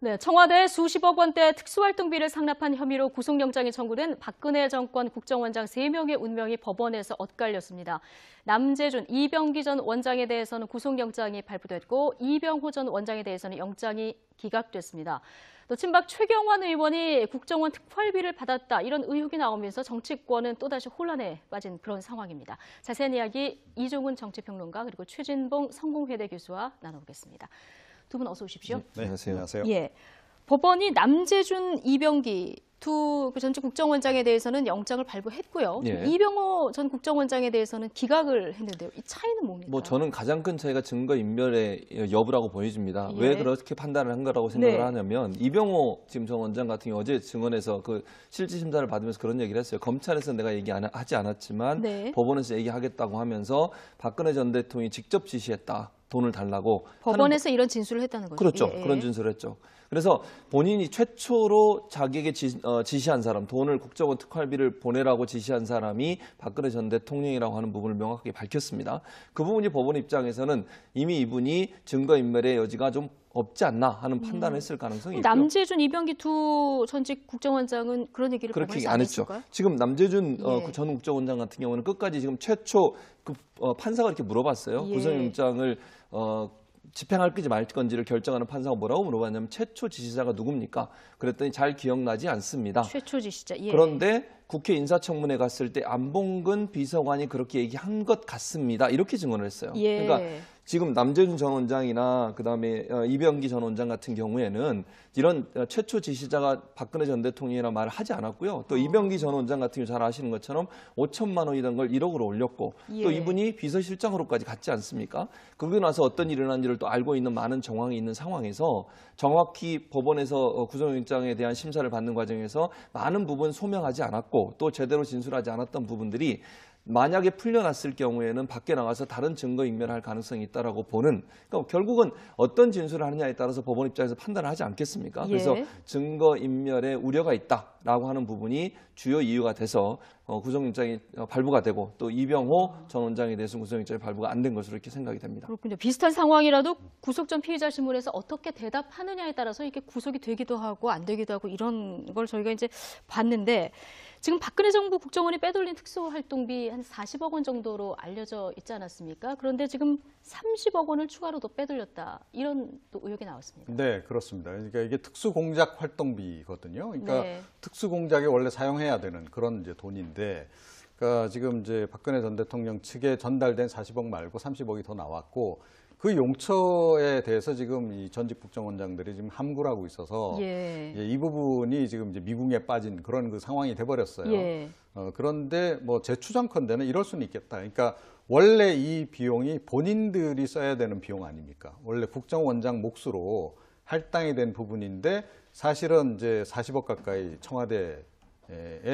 네, 청와대 수십억 원대 특수활동비를 상납한 혐의로 구속영장이 청구된 박근혜 정권 국정원장 3명의 운명이 법원에서 엇갈렸습니다. 남재준, 이병기 전 원장에 대해서는 구속영장이 발부됐고 이병호 전 원장에 대해서는 영장이 기각됐습니다. 또 친박 최경환 의원이 국정원 특활비를 받았다 이런 의혹이 나오면서 정치권은 또다시 혼란에 빠진 그런 상황입니다. 자세한 이야기 이종훈 정치평론가 그리고 최진봉 성공회대 교수와 나눠보겠습니다. 두 분 어서 오십시오. 네, 안녕하세요. 예, 법원이 남재준, 이병기 두 전직 국정원장에 대해서는 영장을 발부했고요. 예. 이병호 전 국정원장에 대해서는 기각을 했는데요. 이 차이는 뭡니까? 저는 가장 큰 차이가 증거 인멸의 여부라고 보여집니다. 예. 왜 그렇게 판단을 한 거라고 생각을 네. 하냐면 이병호 지금 전 원장 같은 경우 어제 증언에서 그 실질 심사를 받으면서 그런 얘기를 했어요. 검찰에서 내가 하지 않았지만 네. 법원에서 얘기하겠다고 하면서 박근혜 전 대통령이 직접 지시했다. 돈을 달라고. 법원에서 이런 진술을 했다는 거죠. 그렇죠. 예. 그런 진술을 했죠. 그래서 본인이 최초로 자기에게 지시한 사람, 돈을 국정원 특활비를 보내라고 지시한 사람이 박근혜 전 대통령이라고 하는 부분을 명확하게 밝혔습니다. 그 부분이 법원 입장에서는 이미 이분이 증거인멸의 여지가 좀 없지 않나 하는 판단을 했을 가능성이 있고요. 남재준, 이병기 두 전직 국정원장은 그런 얘기를 그렇게 법원에서 안 안 했죠. 했을까요? 지금 남재준 예. 전 국정원장 같은 경우는 끝까지 지금 최초 판사가 이렇게 물어봤어요. 예. 구속영장을 집행할 건지 말 건지를 결정하는 판사가 뭐라고 물어봤냐면 최초 지시자가 누굽니까? 그랬더니 잘 기억나지 않습니다. 최초 지시자. 예. 그런데 국회 인사청문회 갔을 때 안봉근 비서관이 그렇게 얘기한 것 같습니다. 이렇게 증언을 했어요. 예. 그러니까 지금 남재준 전 원장이나 그다음에 이병기 전 원장 같은 경우에는 이런 최초 지시자가 박근혜 전 대통령이라는 말을 하지 않았고요. 또 이병기 전 원장 같은 경우 잘 아시는 것처럼 5천만 원이던 걸 1억으로 올렸고 또 예. 이분이 비서실장으로까지 갔지 않습니까? 그러고 나서 어떤 일이 일어난지를 또 알고 있는 많은 정황이 있는 상황에서 정확히 법원에서 구속영장에 대한 심사를 받는 과정에서 많은 부분 소명하지 않았고 또 제대로 진술하지 않았던 부분들이 만약에 풀려났을 경우에는 밖에 나가서 다른 증거인멸할 가능성이 있다라고 보는, 그러니까 결국은 어떤 진술을 하느냐에 따라서 법원 입장에서 판단을 하지 않겠습니까? 예. 그래서 증거인멸의 우려가 있다라고 하는 부분이 주요 이유가 돼서 구속영장이 발부가 되고 또 이병호 전 원장에 대해서 구속영장이 발부가 안 된 것으로 이렇게 생각이 됩니다. 그렇군요. 비슷한 상황이라도 구속 전 피의자 신문에서 어떻게 대답하느냐에 따라서 이게 구속이 되기도 하고 안 되기도 하고 이런 걸 저희가 이제 봤는데 지금 박근혜 정부 국정원이 빼돌린 특수활동비 한 40억 원 정도로 알려져 있지 않았습니까? 그런데 지금 30억 원을 추가로 더 빼돌렸다. 이런 또 의혹이 나왔습니다. 네, 그렇습니다. 그러니까 이게 특수공작 활동비거든요. 그러니까 네. 특수공작에 원래 사용해야 되는 그런 이제 돈인데, 그러니까 지금 이제 박근혜 전 대통령 측에 전달된 40억 말고 30억이 더 나왔고, 그 용처에 대해서 지금 이 전직 국정원장들이 지금 함구를 하고 있어서 예. 이 부분이 지금 이제 미궁에 빠진 그런 그 상황이 돼버렸어요. 예. 그런데 뭐 제 추정컨대는 이럴 수는 있겠다. 그러니까 원래 이 비용이 본인들이 써야 되는 비용 아닙니까? 원래 국정원장 몫으로 할당이 된 부분인데 사실은 이제 40억 가까이 청와대에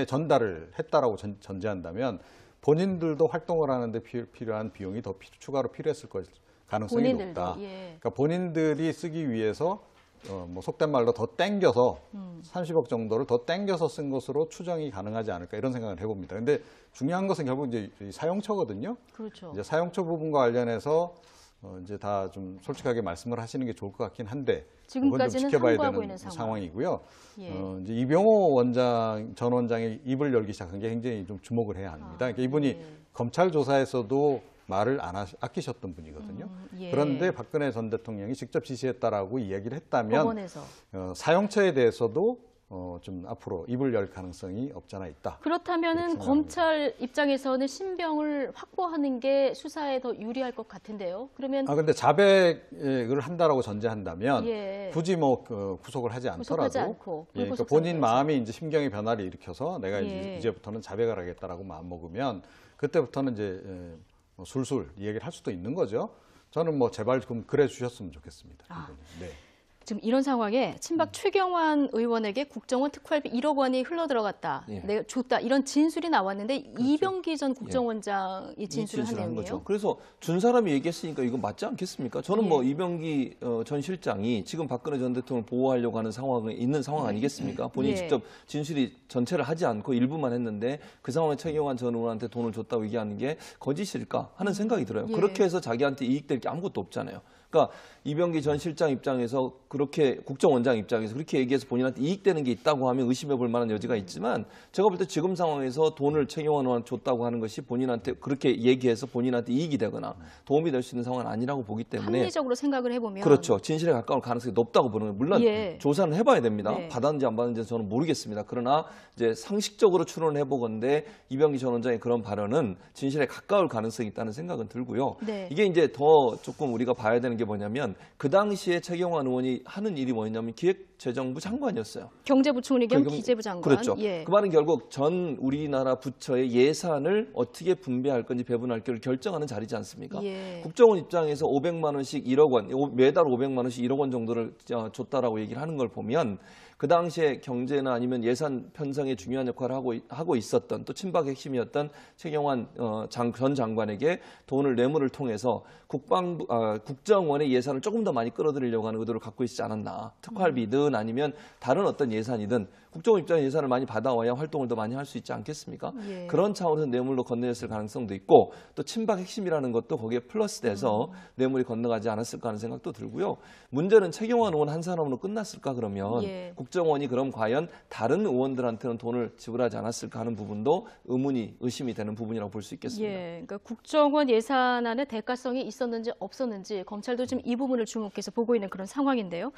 전달을 했다라고 전제한다면 본인들도 활동을 하는데 필요한 비용이 더 추가로 필요했을 가능성이 본인들도, 높다. 예. 그러니까 본인들이 쓰기 위해서 뭐 속된 말로 더 땡겨서 30억 정도를 더 땡겨서 쓴 것으로 추정이 가능하지 않을까 이런 생각을 해봅니다. 근데 중요한 것은 결국 이제 사용처거든요. 그렇죠. 이제 사용처 부분과 관련해서 이제 다 좀 솔직하게 말씀을 하시는 게 좋을 것 같긴 한데 그건 좀 지금까지는 지켜봐야 함구하고 되는 있는 상황이고요. 예. 이제 이병호 전 원장의 입을 열기 시작한 게 굉장히 좀 주목을 해야 합니다. 그러니까 이분이 예. 검찰 조사에서도 말을 안 아끼셨던 분이거든요. 예. 그런데 박근혜 전 대통령이 직접 지시했다라고 이야기를 했다면 법원에서. 사용처에 대해서도 좀 앞으로 입을 열 가능성이 없잖아 있다. 그렇다면은 이렇게 검찰 입장에서는 신병을 확보하는 게 수사에 더 유리할 것 같은데요. 그러면 근데 자백을 한다라고 전제한다면 예. 굳이 뭐 구속을 하지 구속하지 않더라도 않고 그러니까 불구속 본인 상태에서. 마음이 이제 심경의 변화를 일으켜서 내가 예. 이제부터는 자백을 하겠다라고 마음 먹으면 그때부터는 이제 뭐 술술 얘기를 할 수도 있는 거죠. 저는 뭐 제발 좀 그래 주셨으면 좋겠습니다. 이분이. 네. 지금 이런 상황에 친박 최경환 의원에게 국정원 특활비 1억 원이 흘러들어갔다. 예. 내가 줬다. 이런 진술이 나왔는데 이병기 전 국정원장이 진술을 한 진술을 내용이에요. 그래서 준 사람이 얘기했으니까 이거 맞지 않겠습니까? 저는 뭐 예. 이병기 전 실장이 지금 박근혜 전 대통령을 보호하려고 하는 상황에 있는 상황 아니겠습니까? 본인이 예. 직접 진술이 전체를 하지 않고 일부만 했는데 그 상황에 최경환 전 의원한테 돈을 줬다고 얘기하는 게 거짓일까 하는 생각이 들어요. 예. 그렇게 해서 자기한테 이익될 게 아무것도 없잖아요. 그러니까 이병기 전 실장 입장에서 그렇게 국정원장 입장에서 그렇게 얘기해서 본인한테 이익되는 게 있다고 하면 의심해 볼 만한 여지가 있지만 제가 볼 때 지금 상황에서 돈을 최경환 의원한테 줬다고 하는 것이 본인한테 그렇게 얘기해서 본인한테 이익이 되거나 도움이 될 수 있는 상황은 아니라고 보기 때문에 합리적으로 생각을 해보면 그렇죠. 진실에 가까울 가능성이 높다고 보는 거예요. 물론 예. 조사는 해봐야 됩니다. 네. 받았는지 안 받았는지 저는 모르겠습니다. 그러나 이제 상식적으로 추론을 해보건데 이병기 전 원장의 그런 발언은 진실에 가까울 가능성이 있다는 생각은 들고요. 네. 이게 이제 더 조금 우리가 봐야 되는 게 뭐냐면 그 당시에 최경환 의원이 하는 일이 뭐였냐면 기획재정부 장관이었어요. 경제부총리 겸 그럼- 기재부 장관. 그렇죠. 예. 그 말은 결국 전 우리나라 부처의 예산을 어떻게 분배할 건지 배분할지를 결정하는 자리지 않습니까? 예. 국정원 입장에서 500만 원씩 1억 원, 매달 500만 원씩 1억 원 정도를 줬다라고 얘기를 하는 걸 보면 그 당시에 경제나 아니면 예산 편성에 중요한 역할을 하고 있었던 또 친박 핵심이었던 최경환 전 장관에게 돈을 뇌물을 통해서 국정원의 예산을 조금 더 많이 끌어들이려고 하는 의도를 갖고 있지 않았나. 특활비든 아니면 다른 어떤 예산이든 국정원 입장에 예산을 많이 받아와야 활동을 더 많이 할 수 있지 않겠습니까? 예. 그런 차원에서 뇌물로 건네냈을 가능성도 있고 또 친박 핵심이라는 것도 거기에 플러스돼서 뇌물이 건너가지 않았을까 하는 생각도 들고요. 문제는 최경환 의원 한 사람으로 끝났을까 그러면 예. 국정원이 그럼 과연 다른 의원들한테는 돈을 지불하지 않았을까 하는 부분도 의심이 되는 부분이라고 볼 수 있겠습니다. 예, 그러니까 국정원 예산안의 대가성이 있었는지 없었는지 검찰도 지금 이 부분을 주목해서 보고 있는 그런 상황인데요.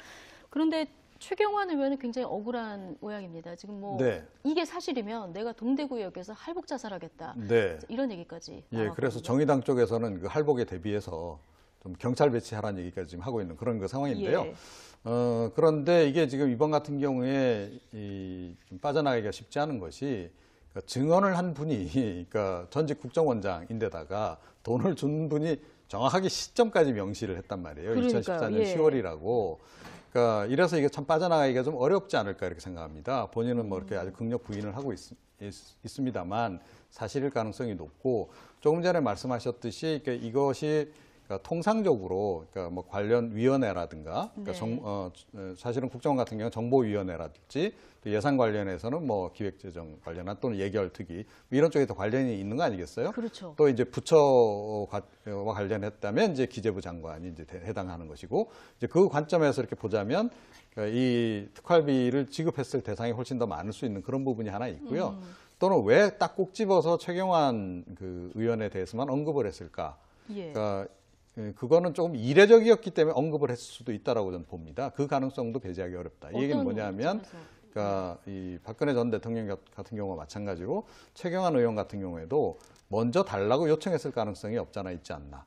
그런데 최경환 의원은 굉장히 억울한 모양입니다. 지금 뭐 네. 이게 사실이면 내가 동대구역에서 할복 자살하겠다. 네. 이런 얘기까지. 예, 나왔거든요. 그래서 정의당 쪽에서는 그 할복에 대비해서 좀 경찰 배치하라는 얘기까지 지금 하고 있는 그런 그 상황인데요. 예. 그런데 이게 지금 이번 같은 경우에 좀 빠져나가기가 쉽지 않은 것이 그러니까 증언을 한 분이 그러니까 전직 국정원장인데다가 돈을 준 분이 정확하게 시점까지 명시를 했단 말이에요. 그러니까요. 2014년 예. 10월이라고. 그러니까 이래서 이게 참 빠져나가기가 좀 어렵지 않을까 이렇게 생각합니다. 본인은 뭐 이렇게 아주 극력 부인을 하고 있습니다만 사실일 가능성이 높고 조금 전에 말씀하셨듯이 그러니까 이것이 그러니까 통상적으로 그러니까 뭐 관련 위원회라든가 그러니까 네. 사실은 국정원 같은 경우는 정보위원회라든지 또 예산 관련해서는 뭐 기획재정 관련한 또는 예결특위 뭐 이런 쪽에 더 관련이 있는 거 아니겠어요? 그렇죠. 또 이제 부처와 관련했다면 이제 기재부 장관이 이제 해당하는 것이고 이제 그 관점에서 이렇게 보자면 그러니까 이 특활비를 지급했을 대상이 훨씬 더 많을 수 있는 그런 부분이 하나 있고요. 또는 왜 딱 꼭 집어서 최경환 그 의원에 대해서만 언급을 했을까? 예. 그러니까 그거는 조금 이례적이었기 때문에 언급을 했을 수도 있다라고 저는 봅니다. 그 가능성도 배제하기 어렵다. 이 얘기는 뭐냐면, 그러니까 이 박근혜 전 대통령 같은 경우와 마찬가지로 최경환 의원 같은 경우에도 먼저 달라고 요청했을 가능성이 없잖아 있지 않나.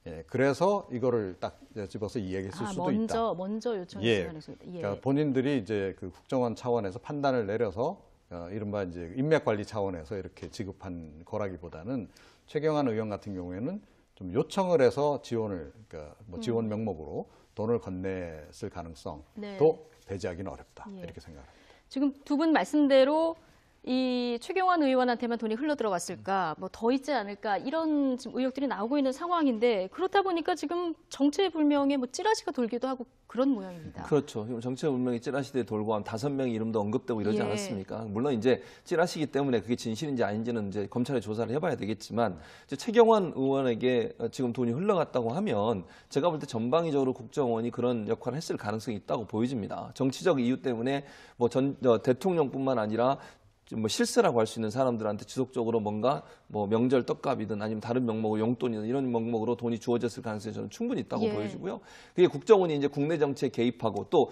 예, 그래서 이거를 딱 집어서 이야기했을 수도 있다. 먼저 요청했을 예, 가능성이 있다. 예. 그러니까 본인들이 이제 그 국정원 차원에서 판단을 내려서 이른바 이제 인맥 관리 차원에서 이렇게 지급한 거라기보다는 최경환 의원 같은 경우에는 좀 요청을 해서 지원을 그러니까 뭐 지원 명목으로 돈을 건넸을 가능성도 네. 배제하기는 어렵다 예. 이렇게 생각합니다. 지금 두 분 말씀대로 이 최경환 의원한테만 돈이 흘러 들어갔을까, 뭐 더 있지 않을까 이런 지금 의혹들이 나오고 있는 상황인데 그렇다 보니까 지금 정체불명의 뭐 찌라시가 돌기도 하고 그런 모양입니다. 그렇죠. 정체불명의 찌라시대 돌고 한 5명의 이름도 언급되고 이러지 예. 않았습니까? 물론 이제 찌라시기 때문에 그게 진실인지 아닌지는 이제 검찰에 조사를 해봐야 되겠지만 이제 최경환 의원에게 지금 돈이 흘러갔다고 하면 제가 볼 때 전방위적으로 국정원이 그런 역할을 했을 가능성이 있다고 보여집니다. 정치적 이유 때문에 뭐 대통령뿐만 아니라 뭐 실세라고 할 수 있는 사람들한테 지속적으로 뭔가 뭐 명절 떡값이든 아니면 다른 명목으로 용돈이든 이런 명목으로 돈이 주어졌을 가능성이 저는 충분히 있다고 예. 보여지고요. 그게 국정원이 이제 국내 정치에 개입하고 또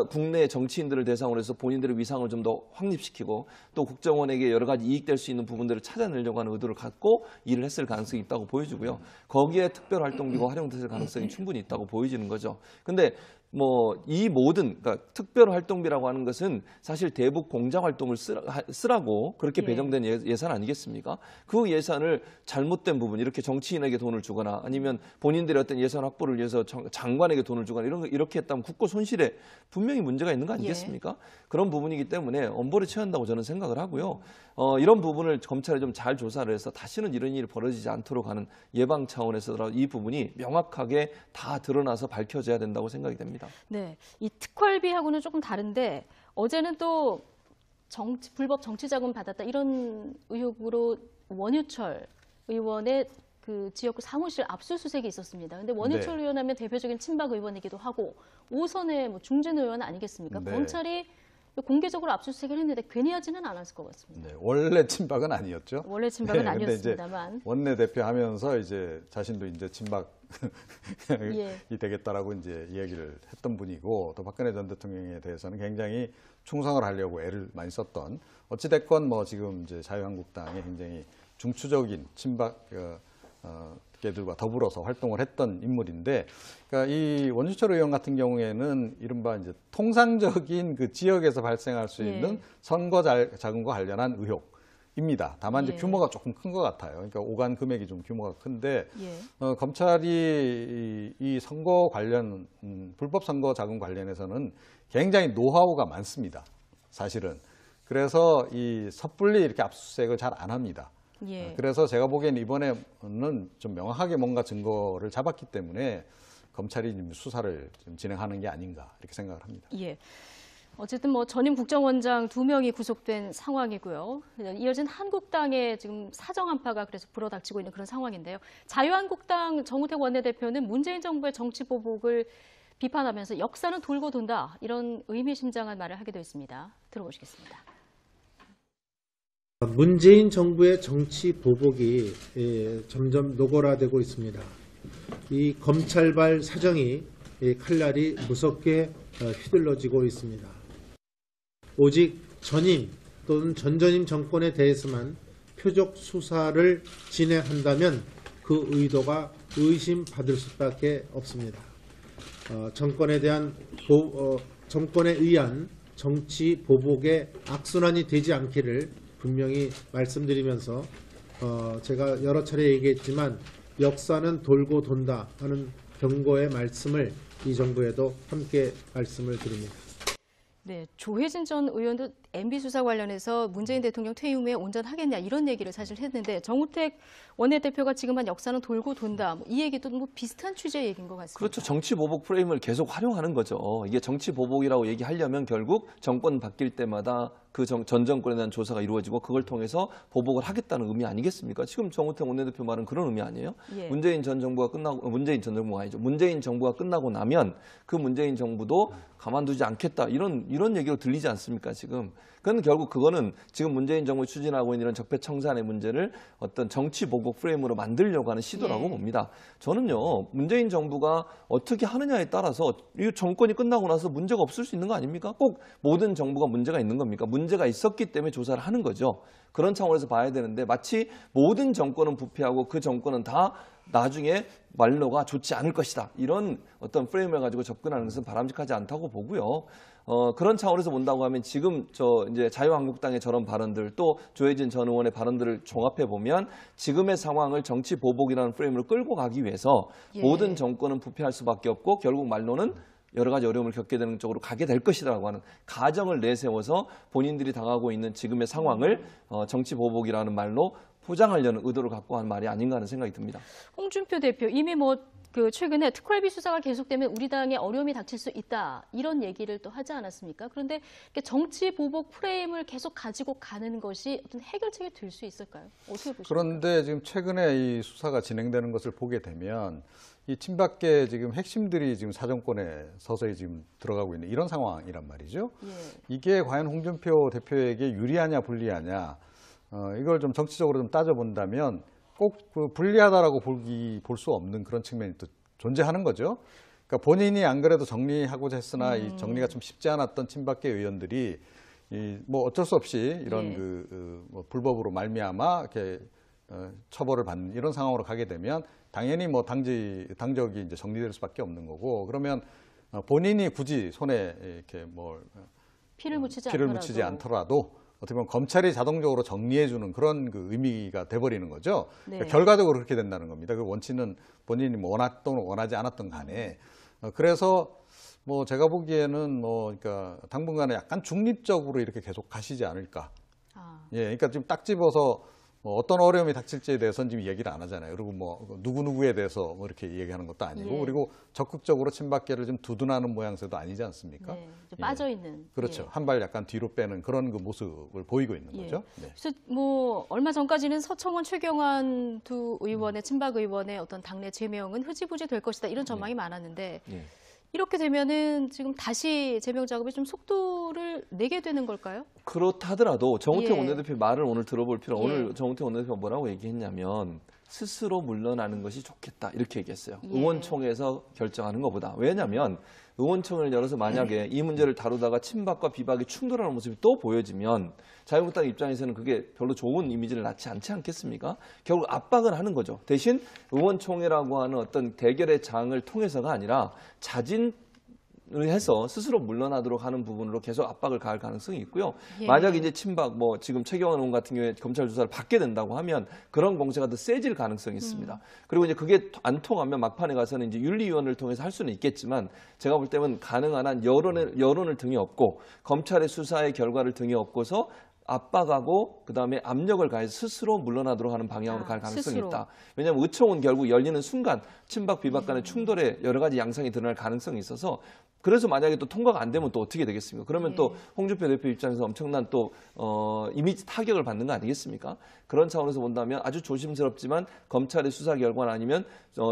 국내 정치인들을 대상으로 해서 본인들의 위상을 좀 더 확립시키고 또 국정원에게 여러 가지 이익될 수 있는 부분들을 찾아내려고 하는 의도를 갖고 일을 했을 가능성이 있다고 보여지고요. 거기에 특별활동비가 활용됐을 가능성이 충분히 있다고 보여지는 거죠. 근데 뭐 이 모든 그러니까 특별활동비라고 하는 것은 사실 대북 공작활동을 쓰라고 그렇게 예. 배정된 예산 아니겠습니까? 그 예산을 잘못된 부분 이렇게 정치인에게 돈을 주거나 아니면 본인들의 어떤 예산 확보를 위해서 장관에게 돈을 주거나 이렇게 했다면 국고 손실에 분명히 문제가 있는 거 아니겠습니까? 그런 부분이기 때문에 엄벌에 처한다고 저는 생각을 하고요. 이런 부분을 검찰이 좀 잘 조사를 해서 다시는 이런 일이 벌어지지 않도록 하는 예방 차원에서 이 부분이 명확하게 다 드러나서 밝혀져야 된다고 생각이 됩니다. 네, 이 특활비하고는 조금 다른데 어제는 또 불법 정치자금 받았다 이런 의혹으로 원유철 의원의 그 지역구 사무실 압수수색이 있었습니다. 근데 원해철 네. 의원하면 대표적인 친박 의원이기도 하고 5선의 뭐 중진 의원 아니겠습니까? 네. 검찰이 공개적으로 압수수색을 했는데 괜히 하지는 않았을 것 같습니다. 네, 원래 친박은 아니었죠. 원래 친박은 네, 근데 이제 아니었습니다만. 원내대표 하면서 이제 자신도 이제 친박이 예. 되겠다라고 이제 이야기를 했던 분이고, 또 박근혜 전 대통령에 대해서는 굉장히 충성을 하려고 애를 많이 썼던, 어찌됐건 뭐 지금 이제 자유한국당에 굉장히 중추적인 친박 계들과 더불어서 활동을 했던 인물인데, 그러니까 이 원주철 의원 같은 경우에는 이른바 이제 통상적인 그 지역에서 발생할 수 있는 선거 자금과 관련한 의혹입니다. 다만 이제 예. 규모가 조금 큰 것 같아요. 그러니까 오간 금액이 좀 규모가 큰데, 예. 검찰이 이 선거 관련 불법 선거 자금 관련해서는 굉장히 노하우가 많습니다. 사실은. 그래서 이 섣불리 이렇게 압수수색을 잘 안 합니다. 예. 그래서 제가 보기엔 이번에는 좀 명확하게 뭔가 증거를 잡았기 때문에 검찰이 지금 수사를 좀 진행하는 게 아닌가 이렇게 생각을 합니다. 예. 어쨌든 뭐 전임 국정원장 2명이 구속된 상황이고요. 이어진 한국당의 지금 사정 한파가 그래서 불어닥치고 있는 그런 상황인데요. 자유한국당 정우택 원내대표는 문재인 정부의 정치 보복을 비판하면서 역사는 돌고 돈다 이런 의미심장한 말을 하기도 했습니다. 들어보시겠습니다. 문재인 정부의 정치 보복이 점점 노골화되고 있습니다. 이 검찰발 사정이 칼날이 무섭게 휘둘러지고 있습니다. 오직 전임 또는 전전임 정권에 대해서만 표적 수사를 진행한다면 그 의도가 의심받을 수밖에 없습니다. 정권에 의한 정치 보복의 악순환이 되지 않기를 분명히 말씀드리면서 제가 여러 차례 얘기했지만 역사는 돌고 돈다 하는 경고의 말씀을 이 정부에도 함께 말씀을 드립니다. 네, 조혜진 전 의원도 MB 수사 관련해서 문재인 대통령 퇴임 후에 온전하겠냐 이런 얘기를 사실 했는데 정우택 원내대표가 지금 한 역사는 돌고 돈다 이 얘기도 뭐 비슷한 취지의 얘기인 것 같습니다. 그렇죠. 정치 보복 프레임을 계속 활용하는 거죠. 이게 정치 보복이라고 얘기하려면 결국 정권 바뀔 때마다 그 전 정권에 대한 조사가 이루어지고 그걸 통해서 보복을 하겠다는 의미 아니겠습니까? 지금 정우택 원내대표 말은 그런 의미 아니에요? 예. 문재인 전 정부가 끝나고 나면 그 문재인 정부도 가만두지 않겠다 이런 얘기로 들리지 않습니까? 지금. 그건 결국 그거는 지금 문재인 정부가 추진하고 있는 이런 적폐청산의 문제를 어떤 정치 보복 프레임으로 만들려고 하는 시도라고 예. 봅니다. 저는요, 문재인 정부가 어떻게 하느냐에 따라서 이 정권이 끝나고 나서 문제가 없을 수 있는 거 아닙니까? 꼭 모든 정부가 문제가 있는 겁니까? 문제가 있었기 때문에 조사를 하는 거죠. 그런 차원에서 봐야 되는데 마치 모든 정권은 부패하고 그 정권은 다 나중에 말로가 좋지 않을 것이다. 이런 어떤 프레임을 가지고 접근하는 것은 바람직하지 않다고 보고요. 그런 차원에서 본다고 하면 지금 이제 자유한국당의 저런 발언들 또 조혜진 전 의원의 발언들을 종합해 보면 지금의 상황을 정치 보복이라는 프레임으로 끌고 가기 위해서 예. 모든 정권은 부패할 수밖에 없고 결국 말로는 여러 가지 어려움을 겪게 되는 쪽으로 가게 될 것이라고 하는 가정을 내세워서 본인들이 당하고 있는 지금의 상황을 정치 보복이라는 말로 포장하려는 의도를 갖고 한 말이 아닌가 하는 생각이 듭니다. 홍준표 대표 이미 최근에 특활비 수사가 계속되면 우리 당에 어려움이 닥칠 수 있다 이런 얘기를 또 하지 않았습니까? 그런데 정치 보복 프레임을 계속 가지고 가는 것이 어떤 해결책이 될 수 있을까요? 어떻게 보십니까? 그런데 지금 최근에 이 수사가 진행되는 것을 보게 되면 이 친박계 지금 핵심들이 지금 사정권에 서서히 지금 들어가고 있는 이런 상황이란 말이죠. 예. 이게 과연 홍준표 대표에게 유리하냐 불리하냐 이걸 좀 정치적으로 좀 따져본다면 꼭 그 불리하다라고 볼 수 없는 그런 측면이 또 존재하는 거죠. 그러니까 본인이 안 그래도 정리하고자 했으나 이 정리가 좀 쉽지 않았던 친박계 의원들이 뭐 어쩔 수 없이 이런 예. 뭐 불법으로 말미암아 이렇게 처벌을 받는 이런 상황으로 가게 되면 당연히 뭐 당적이 이제 정리될 수밖에 없는 거고 그러면 본인이 굳이 손에 이렇게 피를 피를 묻히지 않더라도 어떻게 보면 검찰이 자동적으로 정리해주는 그런 그 의미가 돼버리는 거죠. 네. 그러니까 결과적으로 그렇게 된다는 겁니다. 그 원치는 본인이 뭐 원했던 원하지 않았던 간에 그래서 뭐 제가 보기에는 그러니까 당분간은 약간 중립적으로 이렇게 계속 가시지 않을까. 예, 그러니까 지금 딱 집어서 뭐 어떤 어려움이 닥칠지에 대해서는 지금 얘기를 안 하잖아요. 그리고 뭐 누구누구에 대해서 뭐 이렇게 얘기하는 것도 아니고 예. 그리고 적극적으로 친박계를 좀 두둔하는 모양새도 아니지 않습니까? 네, 좀 빠져 있는. 그렇죠. 예. 한 발 약간 뒤로 빼는 그런 그 모습을 보이고 있는 예. 거죠. 네. 그래서 뭐 얼마 전까지는 서청원, 최경환 두 의원의 친박 의원의 어떤 당내 제명은 흐지부지 될 것이다 이런 전망이 많았는데 예. 이렇게 되면은 지금 다시 제명 작업에 좀 속도를 내게 되는 걸까요? 그렇다 하더라도 정우택 예. 원내대표의 말을 오늘 들어볼 필요. 예. 오늘 정우택 원내대표가 뭐라고 얘기했냐면 스스로 물러나는 것이 좋겠다 이렇게 얘기했어요. 예. 의원총회에서 결정하는 것보다. 왜냐하면 의원총회를 열어서 만약에 이 문제를 다루다가 친박과 비박이 충돌하는 모습이 또 보여지면 자유한국당 입장에서는 그게 별로 좋은 이미지를 낳지 않지 않겠습니까? 결국 압박을 하는 거죠. 대신 의원총회라고 하는 어떤 대결의 장을 통해서가 아니라 자진을 해서 스스로 물러나도록 하는 부분으로 계속 압박을 가할 가능성이 있고요. 예. 만약에 이제 친박 뭐 지금 최경환 의원 같은 경우에 검찰 조사를 받게 된다고 하면 그런 공세가 더 세질 가능성이 있습니다. 그리고 이제 그게 안 통하면 막판에 가서는 이제 윤리위원회를 통해서 할 수는 있겠지만 제가 볼 때는 가능한 한 여론을 등에 업고 검찰의 수사의 결과를 등에 업고서 압박하고 그다음에 압력을 가해서 스스로 물러나도록 하는 방향으로 갈 가능성이 스스로. 있다. 왜냐하면 의총은 결국 열리는 순간 친박 비박 간의 충돌에 여러 가지 양상이 드러날 가능성이 있어서 그래서 만약에 또 통과가 안 되면 또 어떻게 되겠습니까? 그러면 또 홍준표 대표 입장에서 엄청난 또 이미지 타격을 받는 거 아니겠습니까? 그런 차원에서 본다면 아주 조심스럽지만 검찰의 수사 결과나 아니면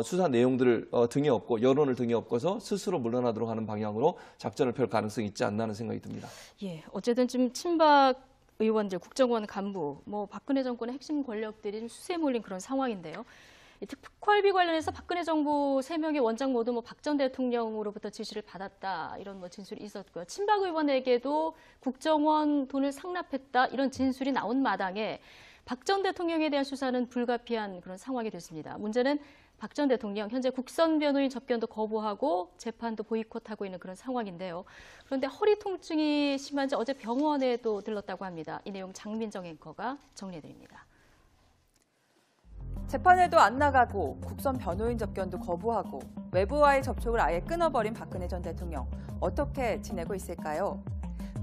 수사 내용들을 등에 업고 여론을 등에 업고서 스스로 물러나도록 하는 방향으로 작전을 펼 가능성이 있지 않나 하는 생각이 듭니다. 예, 어쨌든 지금 친박 의원들, 국정원 간부, 뭐 박근혜 정권의 핵심 권력들이 좀 수세에 몰린 그런 상황인데요. 이 특활비 관련해서 박근혜 정부 3명의 원장 모두 뭐 박 전 대통령으로부터 지시를 받았다 이런 뭐 진술이 있었고요. 친박 의원에게도 국정원 돈을 상납했다 이런 진술이 나온 마당에 박 전 대통령에 대한 수사는 불가피한 그런 상황이 됐습니다. 문제는 박 전 대통령 현재 국선 변호인 접견도 거부하고 재판도 보이콧하고 있는 그런 상황인데요. 그런데 허리 통증이 심한지 어제 병원에도 들렀다고 합니다. 이 내용 장민정 앵커가 정리해드립니다. 재판에도 안 나가고 국선 변호인 접견도 거부하고 외부와의 접촉을 아예 끊어버린 박근혜 전 대통령. 어떻게 지내고 있을까요?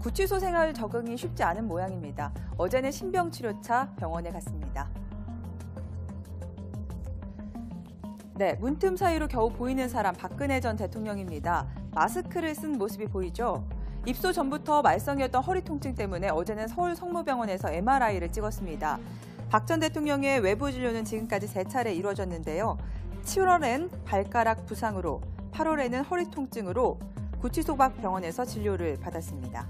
구치소 생활 적응이 쉽지 않은 모양입니다. 어제는 신병치료차 병원에 갔습니다. 네, 문틈 사이로 겨우 보이는 사람 박근혜 전 대통령입니다. 마스크를 쓴 모습이 보이죠? 입소 전부터 말썽이었던 허리 통증 때문에 어제는 서울 성모병원에서 MRI를 찍었습니다. 박 전 대통령의 외부 진료는 지금까지 3차례 이루어졌는데요. 7월엔 발가락 부상으로, 8월에는 허리 통증으로 구치소 밖 병원에서 진료를 받았습니다.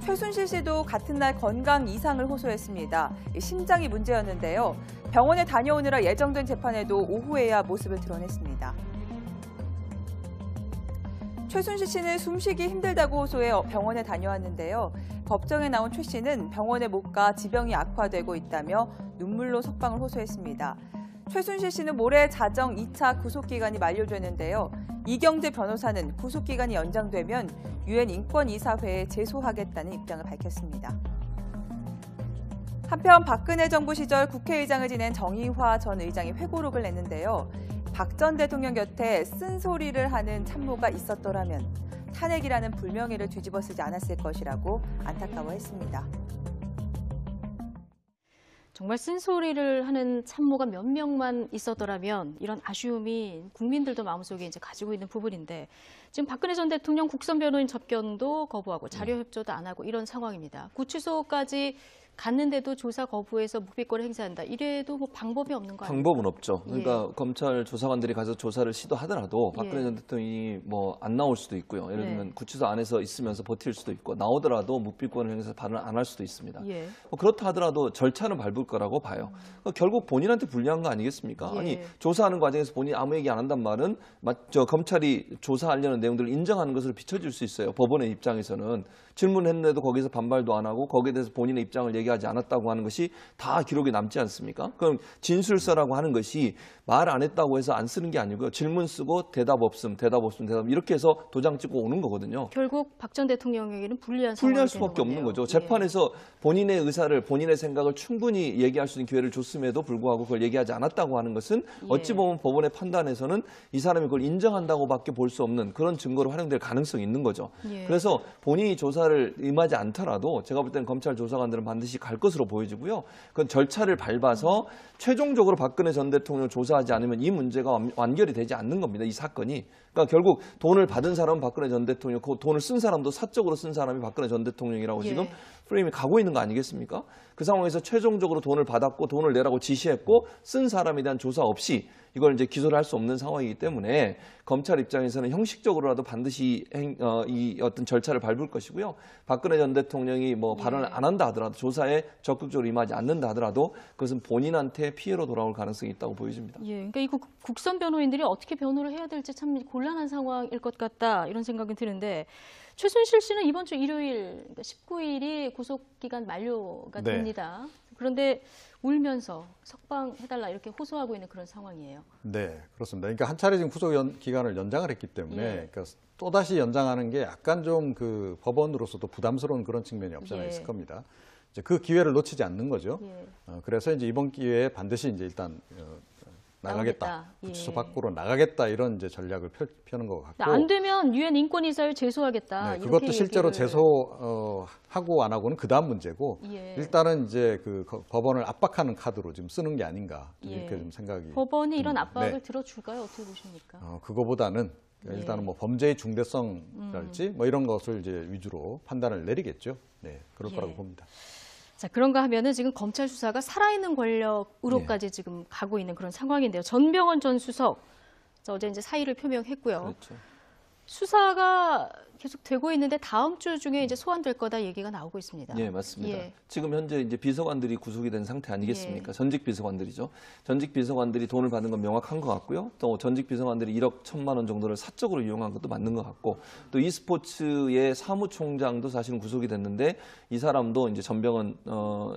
최순실 씨도 같은 날 건강 이상을 호소했습니다. 심장이 문제였는데요. 병원에 다녀오느라 예정된 재판에도 오후에야 모습을 드러냈습니다. 최순실 씨는 숨쉬기 힘들다고 호소해 병원에 다녀왔는데요. 법정에 나온 최 씨는 병원에 못 가 지병이 악화되고 있다며 눈물로 석방을 호소했습니다. 최순실 씨는 모레 자정 2차 구속기간이 만료되는데요. 이경재 변호사는 구속기간이 연장되면 유엔 인권이사회에 제소하겠다는 입장을 밝혔습니다. 한편 박근혜 정부 시절 국회의장을 지낸 정의화 전 의장이 회고록을 냈는데요. 박 전 대통령 곁에 쓴소리를 하는 참모가 있었더라면 탄핵이라는 불명예를 뒤집어쓰지 않았을 것이라고 안타까워했습니다. 정말 쓴소리를 하는 참모가 몇 명만 있었더라면 이런 아쉬움이 국민들도 마음속에 이제 가지고 있는 부분인데 지금 박근혜 전 대통령 국선 변호인 접견도 거부하고 자료 협조도 안 하고 이런 상황입니다. 구치소까지 갔는데도 조사 거부해서 묵비권을 행사한다. 이래도 뭐 방법이 없는 거 아닙니까? 방법은 없죠. 그러니까 검찰 조사관들이 가서 조사를 시도하더라도 박근혜 전 대통령이 뭐 안 나올 수도 있고요. 예를 들면 구치소 안에서 있으면서 버틸 수도 있고 나오더라도 묵비권을 행사해서 발언 안 할 수도 있습니다. 뭐 그렇다 하더라도 절차는 밟을 거라고 봐요. 결국 본인한테 불리한 거 아니겠습니까? 아니 조사하는 과정에서 본인이 아무 얘기 안 한단 말은 검찰이 조사하려는 내용들을 인정하는 것으로 비춰질 수 있어요. 법원의 입장에서는. 질문했는데도 거기서 반발도 안 하고 거기에 대해서 본인의 입장을 얘기하지 않았다고 하는 것이 다 기록에 남지 않습니까? 그럼 진술서라고 하는 것이 말 안 했다고 해서 안 쓰는 게 아니고요. 질문 쓰고 대답 없음, 대답 없음, 대답 이렇게 해서 도장 찍고 오는 거거든요. 결국 박 전 대통령에게는 불리할 수밖에 없는 거죠. 재판에서 본인의 의사를, 본인의 생각을 충분히 얘기할 수 있는 기회를 줬음에도 불구하고 그걸 얘기하지 않았다고 하는 것은 어찌 보면 법원의 판단에서는 이 사람이 그걸 인정한다고밖에 볼 수 없는 그런 증거로 활용될 가능성이 있는 거죠. 그래서 본인이 조사를 임하지 않더라도 제가 볼 때는 검찰 조사관들은 반드시 반드시 갈 것으로 보여지고요. 그건 절차를 밟아서 최종적으로 박근혜 전 대통령을 조사하지 않으면 이 문제가 완결이 되지 않는 겁니다. 이 사건이. 그러니까 결국 돈을 받은 사람은 박근혜 전 대통령, 그 돈을 쓴 사람도 사적으로 쓴 사람이 박근혜 전 대통령이라고 예. 지금 프레임이 가고 있는 거 아니겠습니까? 그 상황에서 최종적으로 돈을 받았고 돈을 내라고 지시했고 쓴 사람에 대한 조사 없이 이걸 이제 기소를 할 수 없는 상황이기 때문에 검찰 입장에서는 형식적으로라도 반드시 이 어떤 절차를 밟을 것이고요. 박근혜 전 대통령이 뭐 발언을 안 한다 하더라도 조사에 적극적으로 임하지 않는다 하더라도 그것은 본인한테 피해로 돌아올 가능성이 있다고 보여집니다. 예, 그러니까 이 국선 변호인들이 어떻게 변호를 해야 될지 참 곤란한 상황일 것 같다 이런 생각이 드는데 최순실 씨는 이번 주 일요일 19일이 구속기간 만료가 네. 됩니다. 그런데 울면서 석방해달라 이렇게 호소하고 있는 그런 상황이에요. 네, 그렇습니다. 그러니까 한 차례 지금 구속 기간을 연장을 했기 때문에 예. 그러니까 또 다시 연장하는 게 약간 좀 그 법원으로서도 부담스러운 그런 측면이 없지 않아 예. 있을 겁니다. 이제 그 기회를 놓치지 않는 거죠. 예. 그래서 이제 이번 기회에 반드시 이제 일단 나가겠다, 나오겠다. 예. 구치소 밖으로 나가겠다 이런 이제 전략을 펴는 것 같고. 안 되면 유엔 인권이사회 제소하겠다. 네, 이렇게 그것도 실제로 얘기를- 제소하고 안 하고는 그 다음 문제고 예. 일단은 이제 그 법원을 압박하는 카드로 지금 쓰는 게 아닌가 이렇게 예. 좀 생각이. 법원이 이런 압박을 네. 들어줄까요? 어떻게 보십니까? 그거보다는 네. 일단은 뭐 범죄의 중대성이랄지 뭐 이런 것을 이제 위주로 판단을 내리겠죠. 네, 그럴 예. 거라고 봅니다. 자, 그런가 하면은 지금 검찰 수사가 살아있는 권력으로까지 지금 가고 있는 그런 상황인데요. 전병헌 전 수석, 어제 이제 사의를 표명했고요. 그렇죠. 수사가 계속 되고 있는데 다음 주 중에 이제 소환될 거다 얘기가 나오고 있습니다. 예, 맞습니다. 예. 지금 현재 이제 비서관들이 구속이 된 상태 아니겠습니까? 예. 전직 비서관들이죠. 전직 비서관들이 돈을 받는 건 명확한 것 같고요. 또 전직 비서관들이 1억 1,000만 원 정도를 사적으로 이용한 것도 맞는 것 같고, 또 e스포츠의 사무총장도 사실은 구속이 됐는데 이 사람도 이제 전병헌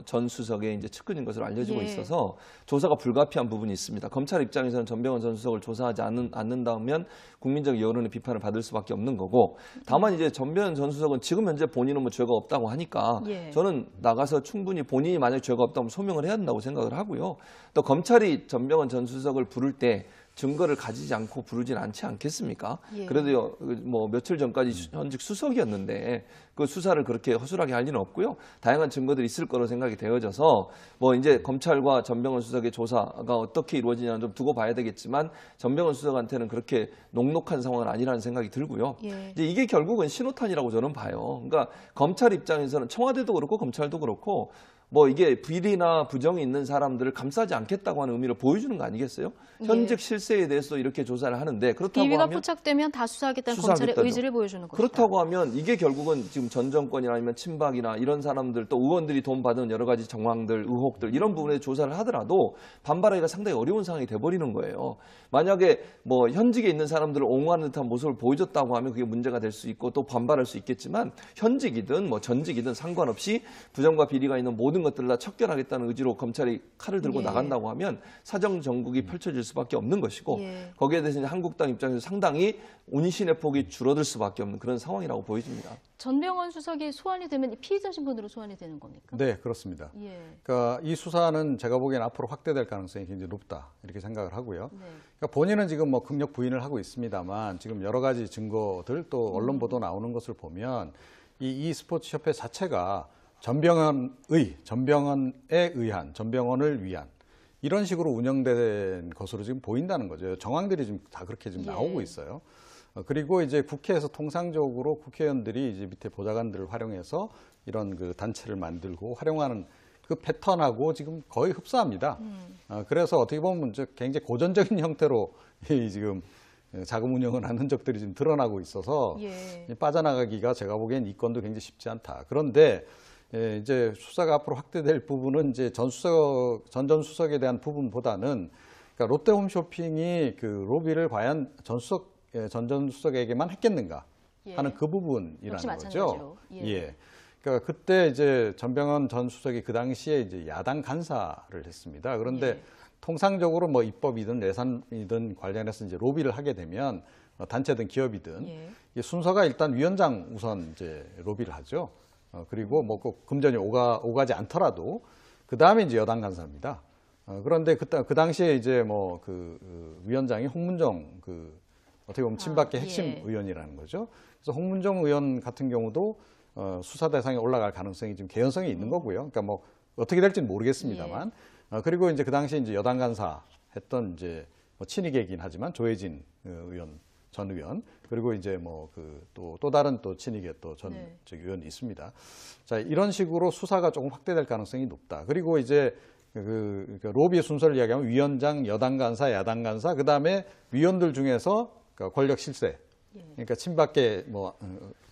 전 수석의 이제 측근인 것으로 알려지고 예. 있어서 조사가 불가피한 부분이 있습니다. 검찰 입장에서는 전병헌 전 수석을 조사하지 않는다면 국민적 여론의 비판을 받을 수밖에 없는 거고, 다만 이제 전병헌 전 수석은 지금 현재 본인은 뭐 죄가 없다고 하니까 예. 저는 나가서 충분히 본인이 만약 죄가 없다면 소명을 해야 한다고 생각을 하고요. 또 검찰이 전병헌 전 수석을 부를 때 증거를 가지지 않고 부르진 않지 않겠습니까? 예. 그래도 뭐 며칠 전까지 현직 수석이었는데 그 수사를 그렇게 허술하게 할 리는 없고요. 다양한 증거들이 있을 거로 생각이 되어져서 뭐 이제 검찰과 전병헌 수석의 조사가 어떻게 이루어지냐는 좀 두고 봐야 되겠지만 전병헌 수석한테는 그렇게 녹록한 상황은 아니라는 생각이 들고요. 예. 이제 이게 결국은 신호탄이라고 저는 봐요. 그러니까 검찰 입장에서는 청와대도 그렇고 검찰도 그렇고 뭐 이게 비리나 부정이 있는 사람들을 감싸지 않겠다고 하는 의미를 보여주는 거 아니겠어요? 현직 실세에 대해서 이렇게 조사를 하는데 그렇다고 비위가 하면 포착되면 다 수사하겠다는 검찰의 수사하겠다죠. 의지를 보여주는 것이다. 그렇다고 하면 이게 결국은 지금 전 정권이나 아니면 친박이나 이런 사람들 또 의원들이 돈 받은 여러 가지 정황들, 의혹들 이런 부분에 조사를 하더라도 반발하기가 상당히 어려운 상황이 돼버리는 거예요. 만약에 뭐 현직에 있는 사람들을 옹호하는 듯한 모습을 보여줬다고 하면 그게 문제가 될 수 있고 또 반발할 수 있겠지만 현직이든 뭐 전직이든 상관없이 부정과 비리가 있는 모든 것들을 다 척결하겠다는 의지로 검찰이 칼을 들고 예. 나간다고 하면 사정 정국이 펼쳐질 수밖에 없는 것이고 예. 거기에 대해서 이제 한국당 입장에서 상당히 운신의 폭이 줄어들 수밖에 없는 그런 상황이라고 보여집니다. 전병헌 수석이 소환이 되면 피의자 신분으로 소환이 되는 겁니까? 네, 그렇습니다. 예. 그러니까 이 수사는 제가 보기에는 앞으로 확대될 가능성이 굉장히 높다 이렇게 생각을 하고요. 네. 그러니까 본인은 지금 뭐 극력 부인을 하고 있습니다만 지금 여러 가지 증거들 또 언론 보도 나오는 것을 보면 이 스포츠 협회 자체가 전병헌에 의한 전병헌을 위한 이런 식으로 운영된 것으로 지금 보인다는 거죠. 정황들이 지금 다 그렇게 지금 예. 나오고 있어요. 그리고 이제 국회에서 통상적으로 국회의원들이 이제 밑에 보좌관들을 활용해서 이런 그 단체를 만들고 활용하는 그 패턴하고 지금 거의 흡사합니다. 그래서 어떻게 보면 이제 굉장히 고전적인 형태로 이 지금 자금 운영을 하는 흔적들이 지금 드러나고 있어서 예. 빠져나가기가 제가 보기엔 이 건도 굉장히 쉽지 않다. 그런데 이제 수사가 앞으로 확대될 부분은 이제 전 전 수석에 대한 부분보다는 그러니까 롯데홈쇼핑이 그 로비를 과연 전 수석에게만 했겠는가 하는 예. 그 부분이라는 역시 거죠. 마찬가지로. 예. 예. 그러니까 그때 이제 전병헌 전 수석이 그 당시에 이제 야당 간사를 했습니다. 그런데 예. 통상적으로 뭐 입법이든 예산이든 관련해서 이제 로비를 하게 되면 단체든 기업이든 예. 이 순서가 일단 위원장 우선 이제 로비를 하죠. 그리고 뭐 꼭 금전이 오가지 않더라도 그 다음에 이제 여당 간사입니다. 그런데 그 당시에 이제 뭐 그 위원장이 홍문정 어떻게 보면 친박계 핵심 예. 의원이라는 거죠. 그래서 홍문정 의원 같은 경우도 수사 대상에 올라갈 가능성이 지금 개연성이 있는 거고요. 그러니까 뭐 어떻게 될지는 모르겠습니다만. 그리고 이제 그 당시 이제 여당 간사 했던 이제 뭐 친이계이긴 하지만 조혜진 전 의원 그리고 이제 뭐 또 다른 또 친이계 또 전 의원이 있습니다. 자, 이런 식으로 수사가 조금 확대될 가능성이 높다. 그리고 이제 그러니까 로비 순서를 이야기하면 위원장, 여당 간사, 야당 간사, 그 다음에 위원들 중에서 그러니까 권력 실세. 그러니까 친박계 뭐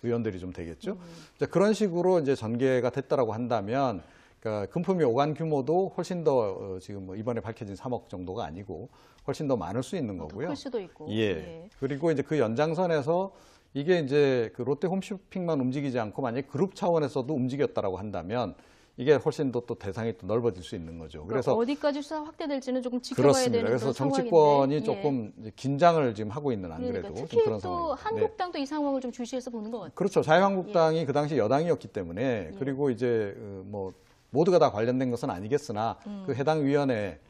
의원들이 좀 되겠죠. 자, 그런 식으로 이제 전개가 됐다라고 한다면, 그러니까 금품이 오간 규모도 훨씬 더 지금 뭐 이번에 밝혀진 3억 정도가 아니고 훨씬 더 많을 수 있는 거고요. 더 클 수도 있고. 예. 그리고 이제 그 연장선에서 이게 이제 그 롯데 홈쇼핑만 움직이지 않고 만약에 그룹 차원에서도 움직였다라고 한다면 이게 훨씬 더 또 대상이 또 넓어질 수 있는 거죠. 그래서 어디까지 수사 확대될지는 조금 지켜봐야 그렇습니다. 되는 그래서 그런 정치권이 상황인데. 조금 이제 긴장을 지금 하고 있는 안 그러니까 그래도 특히 그런 또 상황입니다. 한국당도 이 상황을 좀 주시해서 보는 것 같아요. 그렇죠. 자유한국당이 그 당시 여당이었기 때문에 그리고 이제 뭐 모두가 다 관련된 것은 아니겠으나 그 해당 위원회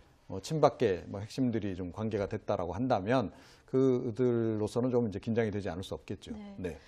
친박계 뭐 핵심들이 좀 관계가 됐다라고 한다면 그들로서는 좀 이제 긴장이 되지 않을 수 없겠죠. 네.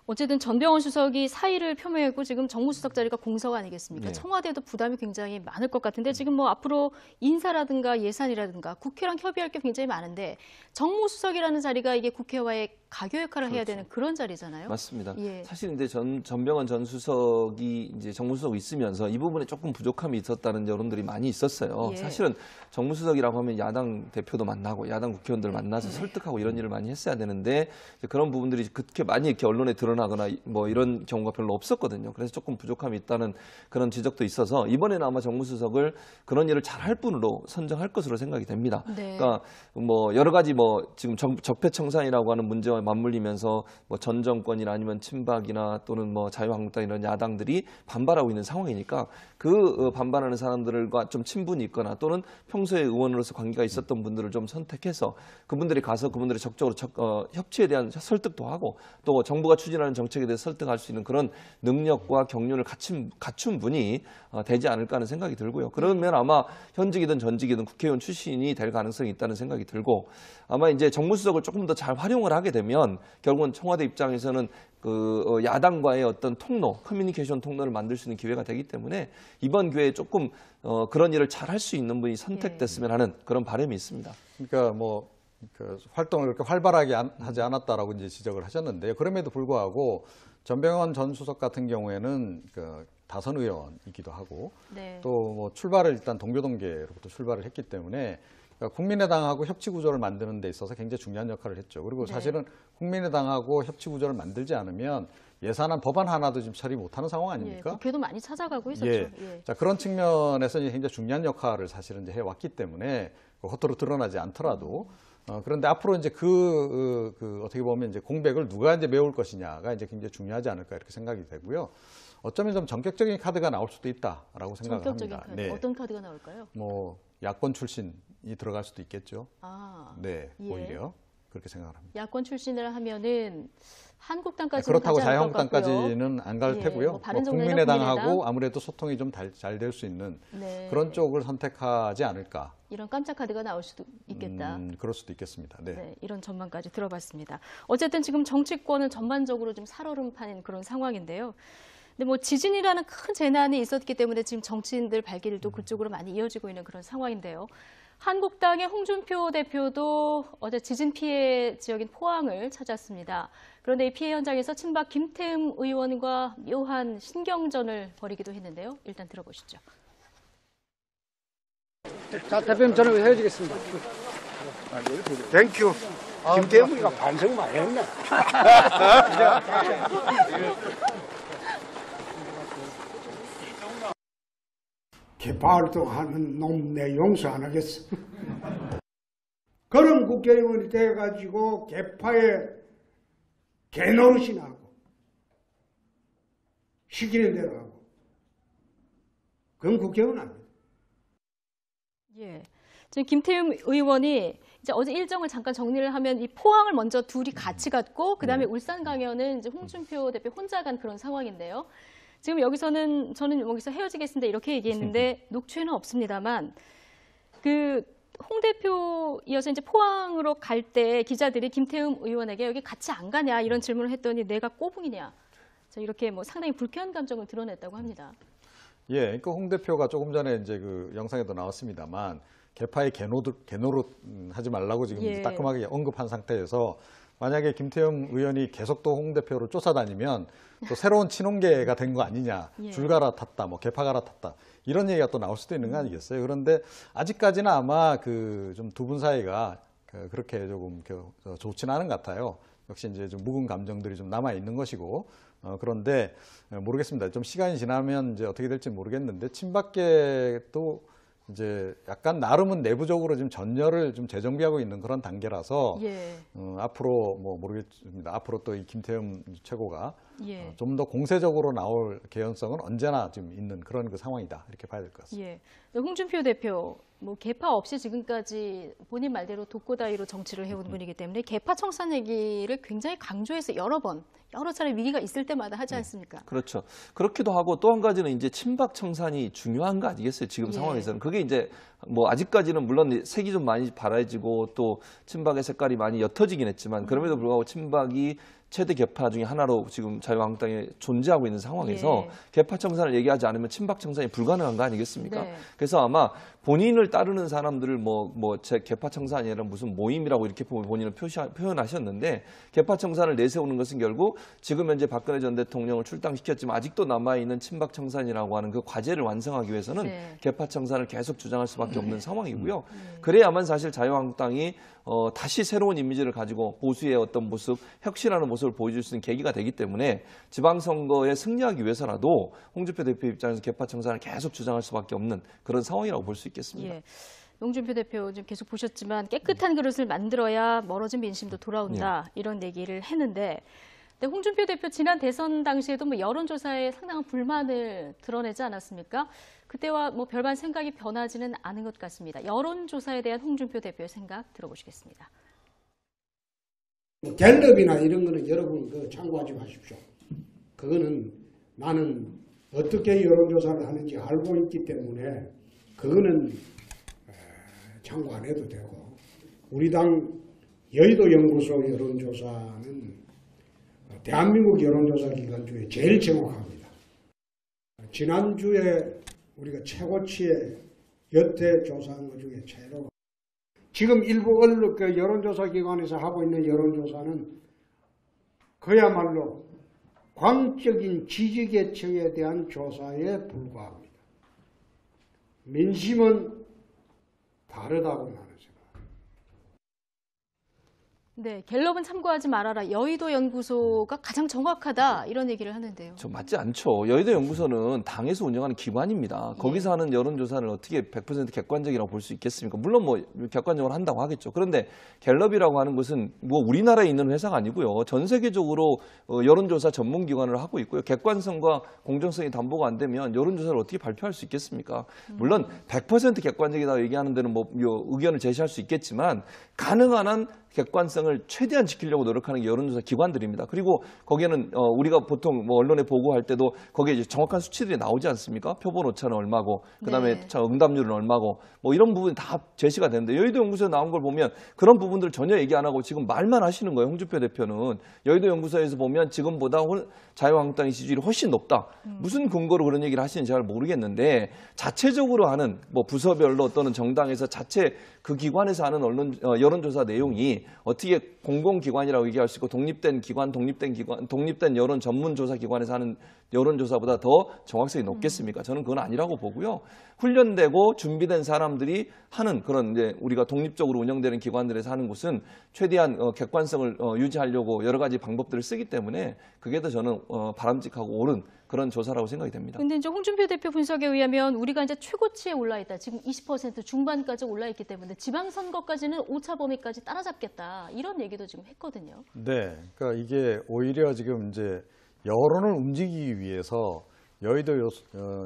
어쨌든 전병헌 수석이 사의를 표명했고 지금 정무수석 자리가 공석 아니겠습니까? 네. 청와대도 부담이 굉장히 많을 것 같은데 지금 뭐 앞으로 인사라든가 예산이라든가 국회랑 협의할 게 굉장히 많은데 정무수석이라는 자리가 이게 국회와의 가교 역할을 해야 되는 그런 자리잖아요. 맞습니다. 예. 사실 근데 전병헌 전 수석이 이제 정무수석 있으면서 이 부분에 조금 부족함이 있었다는 여론들이 많이 있었어요. 예. 사실은 정무수석이라고 하면 야당 대표도 만나고 야당 국회의원들 만나서 설득하고 이런 일을 많이 했어야 되는데 이제 그런 부분들이 그렇게 많이 이렇게 언론에 드러나거나 뭐 이런 경우가 별로 없었거든요. 그래서 조금 부족함이 있다는 그런 지적도 있어서 이번에는 아마 정무수석을 그런 일을 잘할 분으로 선정할 것으로 생각이 됩니다. 네. 그러니까 뭐 여러 가지 뭐 지금 적폐청산이라고 하는 문제와 맞물리면서 뭐 전 정권이나 아니면 친박이나 또는 뭐 자유한국당 이런 야당들이 반발하고 있는 상황이니까 그 반발하는 사람들과 좀 친분이 있거나 또는 평소에 의원으로서 관계가 있었던 분들을 좀 선택해서 그분들이 가서 그분들이 적극적으로 협치에 대한 설득도 하고 또 정부가 추진하는 정책에 대해 설득할 수 있는 그런 능력과 경륜을 갖춘 분이 되지 않을까 하는 생각이 들고요. 그러면 아마 현직이든 전직이든 국회의원 출신이 될 가능성이 있다는 생각이 들고 아마 이제 정무수석을 조금 더 잘 활용을 하게 되면 결국은 청와대 입장에서는 그 야당과의 어떤 통로, 커뮤니케이션 통로를 만들 수 있는 기회가 되기 때문에 이번 기회에 조금 그런 일을 잘 할 수 있는 분이 선택됐으면 하는 그런 바람이 있습니다. 그러니까 뭐 그 활동을 그렇게 활발하게 하지 않았다라고 이제 지적을 하셨는데요. 그럼에도 불구하고 전병헌 전 수석 같은 경우에는 그 다선 의원이기도 하고 네. 또 뭐 출발을 일단 동교동계로부터 출발을 했기 때문에 그러니까 국민의당하고 협치 구조를 만드는 데 있어서 굉장히 중요한 역할을 했죠. 그리고 사실은 국민의당하고 협치 구조를 만들지 않으면 예산안 법안 하나도 지금 처리 못하는 상황 아닙니까? 국회도 많이 찾아가고 있었죠. 예. 자, 그런 측면에서 이제 굉장히 중요한 역할을 사실은 이제 해왔기 때문에 겉으로 드러나지 않더라도 그런데 앞으로 이제 어떻게 보면 이제 공백을 누가 이제 메울 것이냐가 이제 굉장히 중요하지 않을까 이렇게 생각이 되고요. 어쩌면 좀 전격적인 카드가 나올 수도 있다라고 생각을 전격적인 합니다. 카드. 어떤 카드가 나올까요? 뭐 야권 출신이 들어갈 수도 있겠죠. 예. 오히려 그렇게 생각을 합니다. 야권 출신을 하면은 한국당까지는 그렇다고 가지 않을 것 같고요. 자유한국당까지는 안 갈 예, 테고요. 뭐 바른정당이나 국민의당하고 국민의당. 아무래도 소통이 좀 잘 될 수 있는 네. 그런 쪽을 선택하지 않을까. 이런 깜짝 카드가 나올 수도 있겠다. 그럴 수도 있겠습니다. 네. 네, 이런 전망까지 들어봤습니다. 어쨌든 지금 정치권은 전반적으로 좀 살얼음판인 그런 상황인데요. 근데 뭐 지진이라는 큰 재난이 있었기 때문에 지금 정치인들 발길도 그쪽으로 많이 이어지고 있는 그런 상황인데요. 한국당의 홍준표 대표도 어제 지진 피해 지역인 포항을 찾았습니다. 그런데 이 피해 현장에서 친박 김태흠 의원과 묘한 신경전을 벌이기도 했는데요. 일단 들어보시죠. 자, 대표님 저는 헤어지겠습니다. 땡큐. 김태훈이가 반성 많이 했네. 개파 활동하는 놈 내 용서 안 하겠어. 그런 국회의원이 돼가지고 개파에 개노릇이나 하고 시키는 대로 하고 그건 국회의원 아닙니다. 예. 지금 김태흠 의원이 이제 어제 일정을 잠깐 정리를 하면 이 포항을 먼저 둘이 같이 갔고 그다음에 울산 강연은 이제 홍준표 대표 혼자 간 그런 상황인데요. 지금 여기서는 저는 여기서 헤어지겠습니다 이렇게 얘기했는데 녹취에는 없습니다만 그 홍 대표 이어서 이제 포항으로 갈 때 기자들이 김태흠 의원에게 여기 같이 안 가냐 이런 질문을 했더니 내가 꼬붕이냐. 자, 이렇게 뭐 상당히 불쾌한 감정을 드러냈다고 합니다. 예, 그러니까 홍 대표가 조금 전에 이제 그 영상에도 나왔습니다만 개파의 개노릇 하지 말라고 지금 예. 따끔하게 언급한 상태에서 만약에 김태형 의원이 계속 또 홍 대표를 쫓아다니면 또 새로운 친홍계가 된 거 아니냐, 예. 줄 갈아탔다, 뭐 개파 갈아탔다 이런 얘기가 또 나올 수도 있는 거 아니겠어요? 그런데 아직까지는 아마 그 좀 두 분 사이가 그렇게 조금 좋지는 않은 것 같아요. 역시 이제 좀 묵은 감정들이 좀 남아 있는 것이고, 그런데 모르겠습니다. 좀 시간이 지나면 이제 어떻게 될지 모르겠는데 친박계도 이제 약간 나름은 내부적으로 지금 전열을 좀 재정비하고 있는 그런 단계라서 예. 앞으로 뭐 모르겠습니다. 앞으로 또 이 김태흠 최고가 예. 좀 더 공세적으로 나올 개연성은 언제나 지금 있는 그런 그 상황이다 이렇게 봐야 될 것 같습니다. 예. 홍준표 대표 뭐 개파 없이 지금까지 본인 말대로 독고다이로 정치를 해온 분이기 때문에 개파 청산 얘기를 굉장히 강조해서 여러 차례 위기가 있을 때마다 하지 않습니까? 그렇죠. 그렇기도 하고 또 한 가지는 이제 친박 청산이 중요한 거 아니겠어요? 지금 예. 상황에서는. 그게 이제 뭐 아직까지는 물론 색이 좀 많이 바라지고 또 친박의 색깔이 많이 옅어지긴 했지만 그럼에도 불구하고 친박이 최대 개파 중에 하나로 지금 자유한국당에 존재하고 있는 상황에서 예. 개파 청산을 얘기하지 않으면 친박 청산이 불가능한 거 아니겠습니까? 네. 그래서 아마 본인을 따르는 사람들을 제 개파 청산이 아니라 무슨 모임이라고 이렇게 본인을 표현하셨는데 개파 청산을 내세우는 것은 결국 지금 현재 박근혜 전 대통령을 출당시켰지만 아직도 남아있는 친박 청산이라고 하는 그 과제를 완성하기 위해서는 네. 개파 청산을 계속 주장할 수밖에 없는 상황이고요. 그래야만 사실 자유한국당이 다시 새로운 이미지를 가지고 보수의 어떤 모습, 혁신하는 모습을 보여줄 수 있는 계기가 되기 때문에 지방선거에 승리하기 위해서라도 홍준표 대표 입장에서 개파 청산을 계속 주장할 수밖에 없는 그런 상황이라고 볼 수 있겠습니다. 예. 홍준표 대표 지금 계속 보셨지만 깨끗한 그릇을 만들어야 멀어진 민심도 돌아온다 이런 얘기를 했는데 근데 홍준표 대표 지난 대선 당시에도 뭐 여론조사에 상당한 불만을 드러내지 않았습니까? 그때와 뭐 별반 생각이 변하지는 않은 것 같습니다. 여론조사에 대한 홍준표 대표의 생각 들어보시겠습니다. 갤럽이나 이런 거는 여러분 참고하지 마십시오. 그거는 나는 어떻게 여론조사를 하는지 알고 있기 때문에 그거는 참고 안 해도 되고 우리 당 여의도연구소 여론조사는 대한민국 여론조사 기관 중에 제일 정확합니다. 지난주에 우리가 최고치의 여태 조사한 것 중에 최고. 지금 일부 언론 여론조사 기관에서 하고 있는 여론조사는 그야말로 광적인 지지계층에 대한 조사에 불과합니다. 민심은 다르다고 나는 생각합니다. 네, 갤럽은 참고하지 말아라. 여의도 연구소가 가장 정확하다 이런 얘기를 하는데요. 저 맞지 않죠. 여의도 연구소는 당에서 운영하는 기관입니다. 거기서 하는 여론조사를 어떻게 100% 객관적이라고 볼 수 있겠습니까? 물론 뭐 객관적으로 한다고 하겠죠. 그런데 갤럽이라고 하는 것은 뭐 우리나라에 있는 회사가 아니고요. 전 세계적으로 여론조사 전문기관을 하고 있고요. 객관성과 공정성이 담보가 안 되면 여론조사를 어떻게 발표할 수 있겠습니까? 물론 100% 객관적이다 얘기하는 데는 뭐 의견을 제시할 수 있겠지만 가능한 한 객관성을 최대한 지키려고 노력하는 게 여론조사 기관들입니다. 그리고 거기에는 우리가 보통 뭐 언론에 보고할 때도 거기에 이제 정확한 수치들이 나오지 않습니까? 표본 오차는 얼마고, 그다음에 네. 응답률은 얼마고, 뭐 이런 부분이 다 제시가 되는데 여의도 연구소에 나온 걸 보면 그런 부분들 전혀 얘기 안 하고 지금 말만 하시는 거예요. 홍준표 대표는 여의도 연구소에서 보면 지금보다 자유한국당의 지지율이 훨씬 높다. 무슨 근거로 그런 얘기를 하시는지 잘 모르겠는데 자체적으로 하는 뭐 부서별로 또는 정당에서 자체 그 기관에서 하는 여론조사 내용이 어떻게 공공기관이라고 얘기할 수 있고 독립된 여론 전문조사 기관에서 하는 여론조사보다 더 정확성이 높겠습니까? 저는 그건 아니라고 보고요. 훈련되고 준비된 사람들이 하는 그런 이제 우리가 독립적으로 운영되는 기관들에서 하는 곳은 최대한 객관성을 유지하려고 여러 가지 방법들을 쓰기 때문에 그게 더 저는 바람직하고 옳은 그런 조사라고 생각이 됩니다. 근데 이제 홍준표 대표 분석에 의하면 우리가 이제 최고치에 올라 있다. 지금 20% 중반까지 올라 있기 때문에 지방선거까지는 오차 범위까지 따라잡겠다. 이런 얘기도 지금 했거든요. 네, 그러니까 이게 오히려 지금 이제 여론을 움직이기 위해서 여의도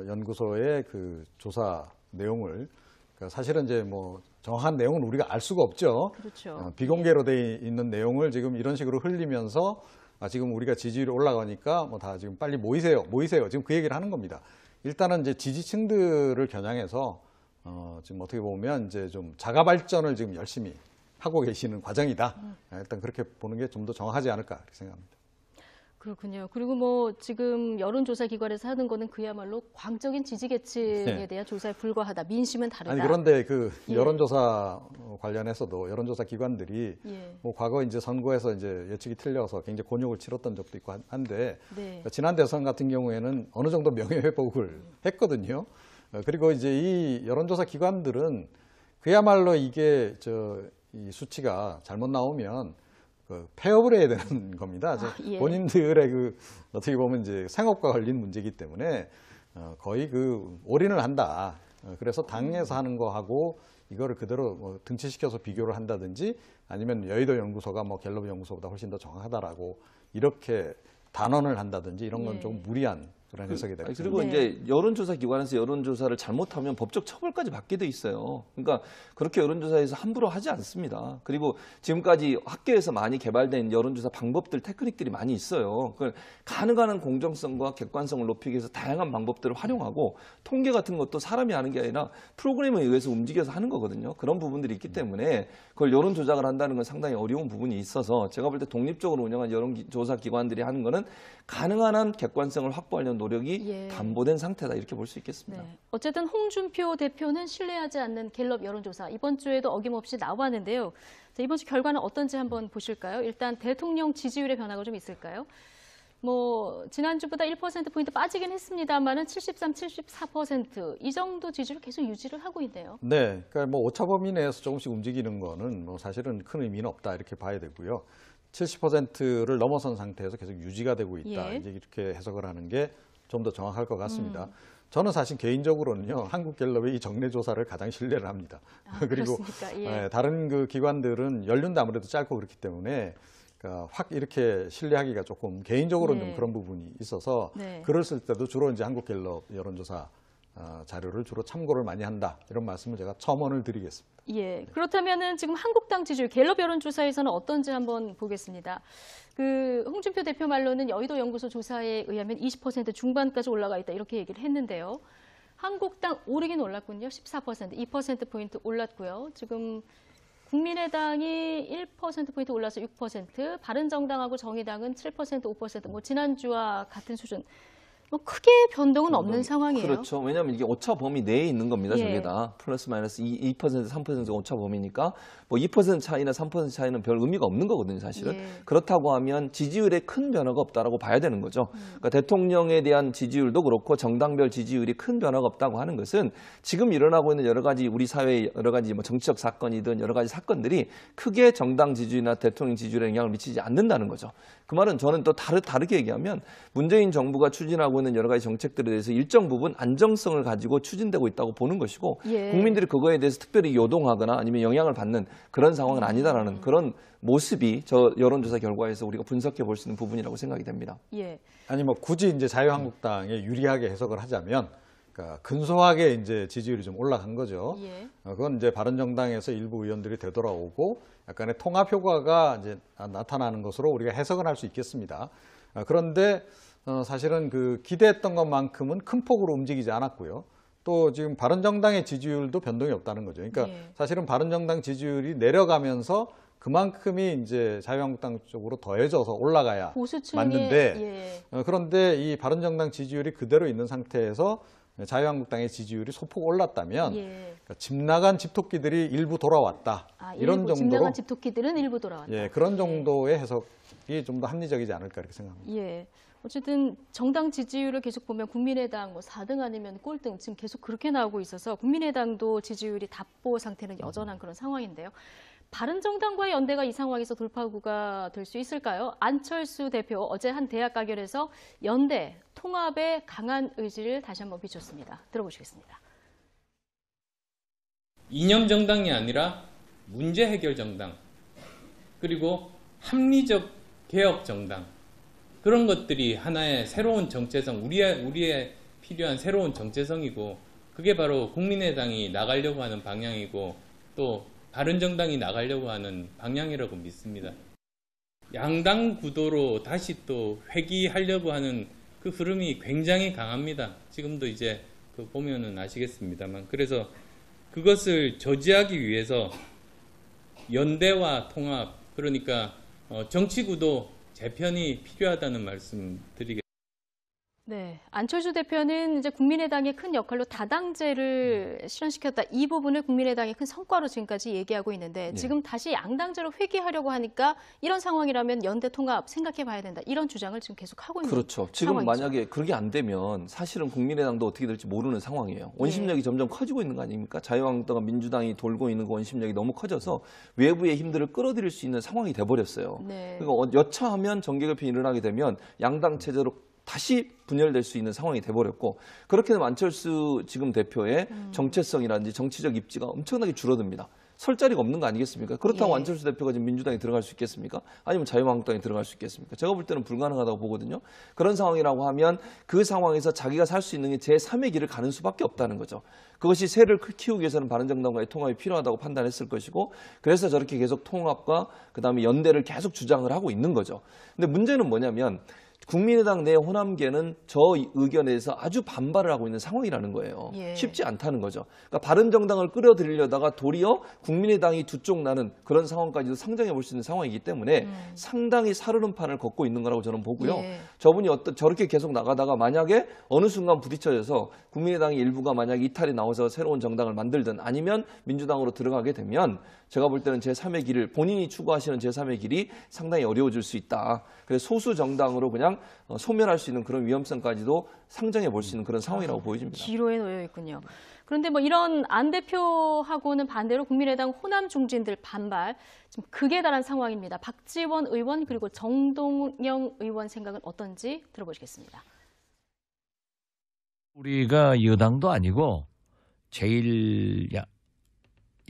연구소의 그 조사 내용을 그러니까 사실은 이제 뭐 정확한 내용은 우리가 알 수가 없죠. 그렇죠. 비공개로 돼 있는 내용을 지금 이런 식으로 흘리면서 지금 우리가 지지율이 올라가니까 뭐 다 지금 빨리 모이세요. 지금 그 얘기를 하는 겁니다. 일단은 이제 지지층들을 겨냥해서 지금 어떻게 보면 이제 좀 자가 발전을 지금 열심히 하고 계시는 과정이다. 일단 그렇게 보는 게 좀 더 정확하지 않을까 이렇게 생각합니다. 그렇군요. 그리고 뭐 지금 여론조사 기관에서 하는 거는 그야말로 광적인 지지 계층에 네. 대한 조사에 불과하다. 민심은 다르다. 아니 그런데 그 예. 여론조사 관련해서도 여론조사 기관들이 예. 뭐 과거 이제 선거에서 이제 예측이 틀려서 굉장히 곤욕을 치렀던 적도 있고 한데 네. 지난 대선 같은 경우에는 어느 정도 명예회복을 했거든요. 그리고 이제 이 여론조사 기관들은 그야말로 이게 이 수치가 잘못 나오면 폐업을 해야 되는 겁니다. 예. 본인들의 어떻게 보면 이제 생업과 걸린 문제이기 때문에 거의 올인을 한다. 그래서 당에서 하는 거하고 이거를 그대로 뭐 등치시켜서 비교를 한다든지 아니면 여의도 연구소가 뭐 갤럽 연구소보다 훨씬 더 정확하다라고 이렇게 단언을 한다든지 이런 건 좀 무리한 그런 해석이 되고 그리고 네. 이제 여론조사 기관에서 여론조사를 잘못하면 법적 처벌까지 받게 돼 있어요. 그러니까 그렇게 여론조사에서 함부로 하지 않습니다. 그리고 지금까지 학계에서 많이 개발된 여론조사 방법들, 테크닉들이 많이 있어요. 그걸 가능한 공정성과 객관성을 높이기 위해서 다양한 방법들을 활용하고 통계 같은 것도 사람이 하는 게 아니라 프로그램에 의해서 움직여서 하는 거거든요. 그런 부분들이 있기 때문에 그걸 여론 조작을 한다는 건 상당히 어려운 부분이 있어서 제가 볼 때 독립적으로 운영한 여론조사 기관들이 하는 거는 가능한 한 객관성을 확보하려는 노력이 예. 담보된 상태다 이렇게 볼 수 있겠습니다. 네. 어쨌든 홍준표 대표는 신뢰하지 않는 갤럽 여론조사 이번 주에도 어김없이 나왔는데요. 자, 이번 주 결과는 어떤지 한번 보실까요? 일단 대통령 지지율의 변화가 좀 있을까요? 뭐 지난주보다 1%포인트 빠지긴 했습니다만은 73, 74% 이 정도 지지를 계속 유지를 하고 있네요. 네, 그러니까 뭐 오차 범위 내에서 조금씩 움직이는 거는 뭐 사실은 큰 의미는 없다 이렇게 봐야 되고요. 70%를 넘어선 상태에서 계속 유지가 되고 있다. 예. 이제 이렇게 해석을 하는 게 좀 더 정확할 것 같습니다. 저는 사실 개인적으로는요, 한국갤럽의 이 정례 조사를 가장 신뢰를 합니다. 그리고 그렇습니까? 예. 다른 기관들은 연륜도 아무래도 짧고 그렇기 때문에 그러니까 확 이렇게 신뢰하기가 조금 개인적으로는 네. 좀 그런 부분이 있어서 네. 글을 쓸 때도 주로 이제 한국갤럽 여론조사 자료를 주로 참고를 많이 한다 이런 말씀을 제가 첨언을 드리겠습니다. 예. 그렇다면은 지금 한국당 지지율 갤럽 여론조사에서는 어떤지 한번 보겠습니다. 홍준표 대표 말로는 여의도 연구소 조사에 의하면 20% 중반까지 올라가 있다 이렇게 얘기를 했는데요. 한국당 오르긴 올랐군요. 14%, 2%포인트 올랐고요. 지금 국민의당이 1%포인트 올라서 6%, 바른정당하고 정의당은 7%, 5%, 뭐 지난주와 같은 수준. 뭐 크게 변동은 없는 상황이에요. 그렇죠. 왜냐하면 이게 오차 범위 내에 있는 겁니다. 예. 저게 다 플러스 마이너스 2%, 3% 오차 범위니까 뭐 2% 차이나 3% 차이는 별 의미가 없는 거거든요. 사실은. 예. 그렇다고 하면 지지율에 큰 변화가 없다라고 봐야 되는 거죠. 그러니까 대통령에 대한 지지율도 그렇고 정당별 지지율이 큰 변화가 없다고 하는 것은 지금 일어나고 있는 여러 가지 우리 사회의 여러 가지 뭐 정치적 사건이든 여러 가지 사건들이 크게 정당 지지율이나 대통령 지지율에 영향을 미치지 않는다는 거죠. 그 말은 저는 또 다르게 얘기하면 문재인 정부가 추진하고 있는 여러 가지 정책들에 대해서 일정 부분 안정성을 가지고 추진되고 있다고 보는 것이고 예. 국민들이 그거에 대해서 특별히 요동하거나 아니면 영향을 받는 그런 상황은 아니다라는 그런 모습이 저 여론조사 결과에서 우리가 분석해 볼 수 있는 부분이라고 생각이 됩니다. 예. 아니 뭐 굳이 이제 자유한국당에 유리하게 해석을 하자면 그러니까 근소하게 이제 지지율이 좀 올라간 거죠. 예. 그건 이제 바른정당에서 일부 의원들이 되돌아오고 약간의 통합 효과가 이제 나타나는 것으로 우리가 해석을 할 수 있겠습니다. 그런데 사실은 기대했던 것만큼은 큰 폭으로 움직이지 않았고요. 또 지금 바른정당의 지지율도 변동이 없다는 거죠. 그러니까 예. 사실은 바른정당 지지율이 내려가면서 그만큼이 이제 자유한국당 쪽으로 더해져서 올라가야 보수층이 맞는데 그런데 이 바른정당 지지율이 그대로 있는 상태에서 자유한국당의 지지율이 소폭 올랐다면 그러니까 집 나간 집토끼들이 일부 돌아왔다. 이런 일부, 집 정도로 나간 집토끼들은 일부 돌아왔다. 예, 그런 정도의 해석이 좀 더 합리적이지 않을까 이렇게 생각합니다. 예. 어쨌든 정당 지지율을 계속 보면 국민의당 뭐 4등 아니면 꼴등 지금 계속 그렇게 나오고 있어서 국민의당도 지지율이 답보 상태는 여전한 그런 상황인데요. 바른정당과의 연대가 이 상황에서 돌파구가 될 수 있을까요? 안철수 대표 어제 한 대학 가결에서 연대, 통합의 강한 의지를 다시 한번 비췄습니다. 들어보시겠습니다. 이념 정당이 아니라 문제 해결 정당, 그리고 합리적 개혁 정당, 그런 것들이 하나의 새로운 정체성, 우리의 필요한 새로운 정체성이고 그게 바로 국민의당이 나가려고 하는 방향이고 또 바른정당이 나가려고 하는 방향이라고 믿습니다. 양당 구도로 다시 또 회귀하려고 하는 그 흐름이 굉장히 강합니다. 지금도 이제 보면은 아시겠습니다만. 그래서 그것을 저지하기 위해서 연대와 통합, 그러니까 정치 구도 재편이 필요하다는 말씀 드리겠습니다. 네, 안철수 대표는 이제 국민의당의 큰 역할로 다당제를 실현시켰다. 이 부분을 국민의당의 큰 성과로 지금까지 얘기하고 있는데 지금 다시 양당제로 회귀하려고 하니까 이런 상황이라면 연대 통합 생각해 봐야 된다. 이런 주장을 지금 계속 하고 있는 그렇죠. 지금 상황이죠. 만약에 그렇게 안 되면 사실은 국민의당도 어떻게 될지 모르는 상황이에요. 원심력이 점점 커지고 있는 거 아닙니까? 자유한국당과 민주당이 돌고 있는 그 원심력이 너무 커져서 외부의 힘들을 끌어들일 수 있는 상황이 돼버렸어요. 네. 그러니까 여차하면 정계개편이 일어나게 되면 양당 체제로 다시 분열될 수 있는 상황이 돼버렸고 그렇게 되면 안철수 지금 대표의 정체성이라든지 정치적 입지가 엄청나게 줄어듭니다. 설 자리가 없는 거 아니겠습니까? 그렇다고 안철수 대표가 지금 민주당에 들어갈 수 있겠습니까? 아니면 자유한국당에 들어갈 수 있겠습니까? 제가 볼 때는 불가능하다고 보거든요. 그런 상황이라고 하면 그 상황에서 자기가 살 수 있는 게 제3의 길을 가는 수밖에 없다는 거죠. 그것이 세를 키우기 위해서는 바른정당과의 통합이 필요하다고 판단했을 것이고 그래서 저렇게 계속 통합과 그다음에 연대를 계속 주장을 하고 있는 거죠. 근데 문제는 뭐냐면 국민의당 내 호남계는 저 의견에 대해서 아주 반발을 하고 있는 상황이라는 거예요. 쉽지 않다는 거죠. 그러니까 바른정당을 끌어들이려다가 도리어 국민의당이 두 쪽 나는 그런 상황까지도 상정해 볼 수 있는 상황이기 때문에 상당히 살얼음 판을 걷고 있는 거라고 저는 보고요. 저분이 저렇게 계속 나가다가 만약에 어느 순간 부딪혀져서 국민의당의 일부가 만약에 이탈이 나와서 새로운 정당을 만들든 아니면 민주당으로 들어가게 되면 제가 볼 때는 제3의 길을 본인이 추구하시는 제3의 길이 상당히 어려워질 수 있다. 그래서 소수 정당으로 그냥 소멸할 수 있는 그런 위험성까지도 상정해 볼 수 있는 그런 상황이라고 보여집니다. 기로에 놓여 있군요. 그런데 뭐 이런 안 대표하고는 반대로 국민의당 호남 중진들 반발, 좀 극에 달한 상황입니다. 박지원 의원 그리고 정동영 의원 생각은 어떤지 들어보시겠습니다. 우리가 여당도 아니고 제일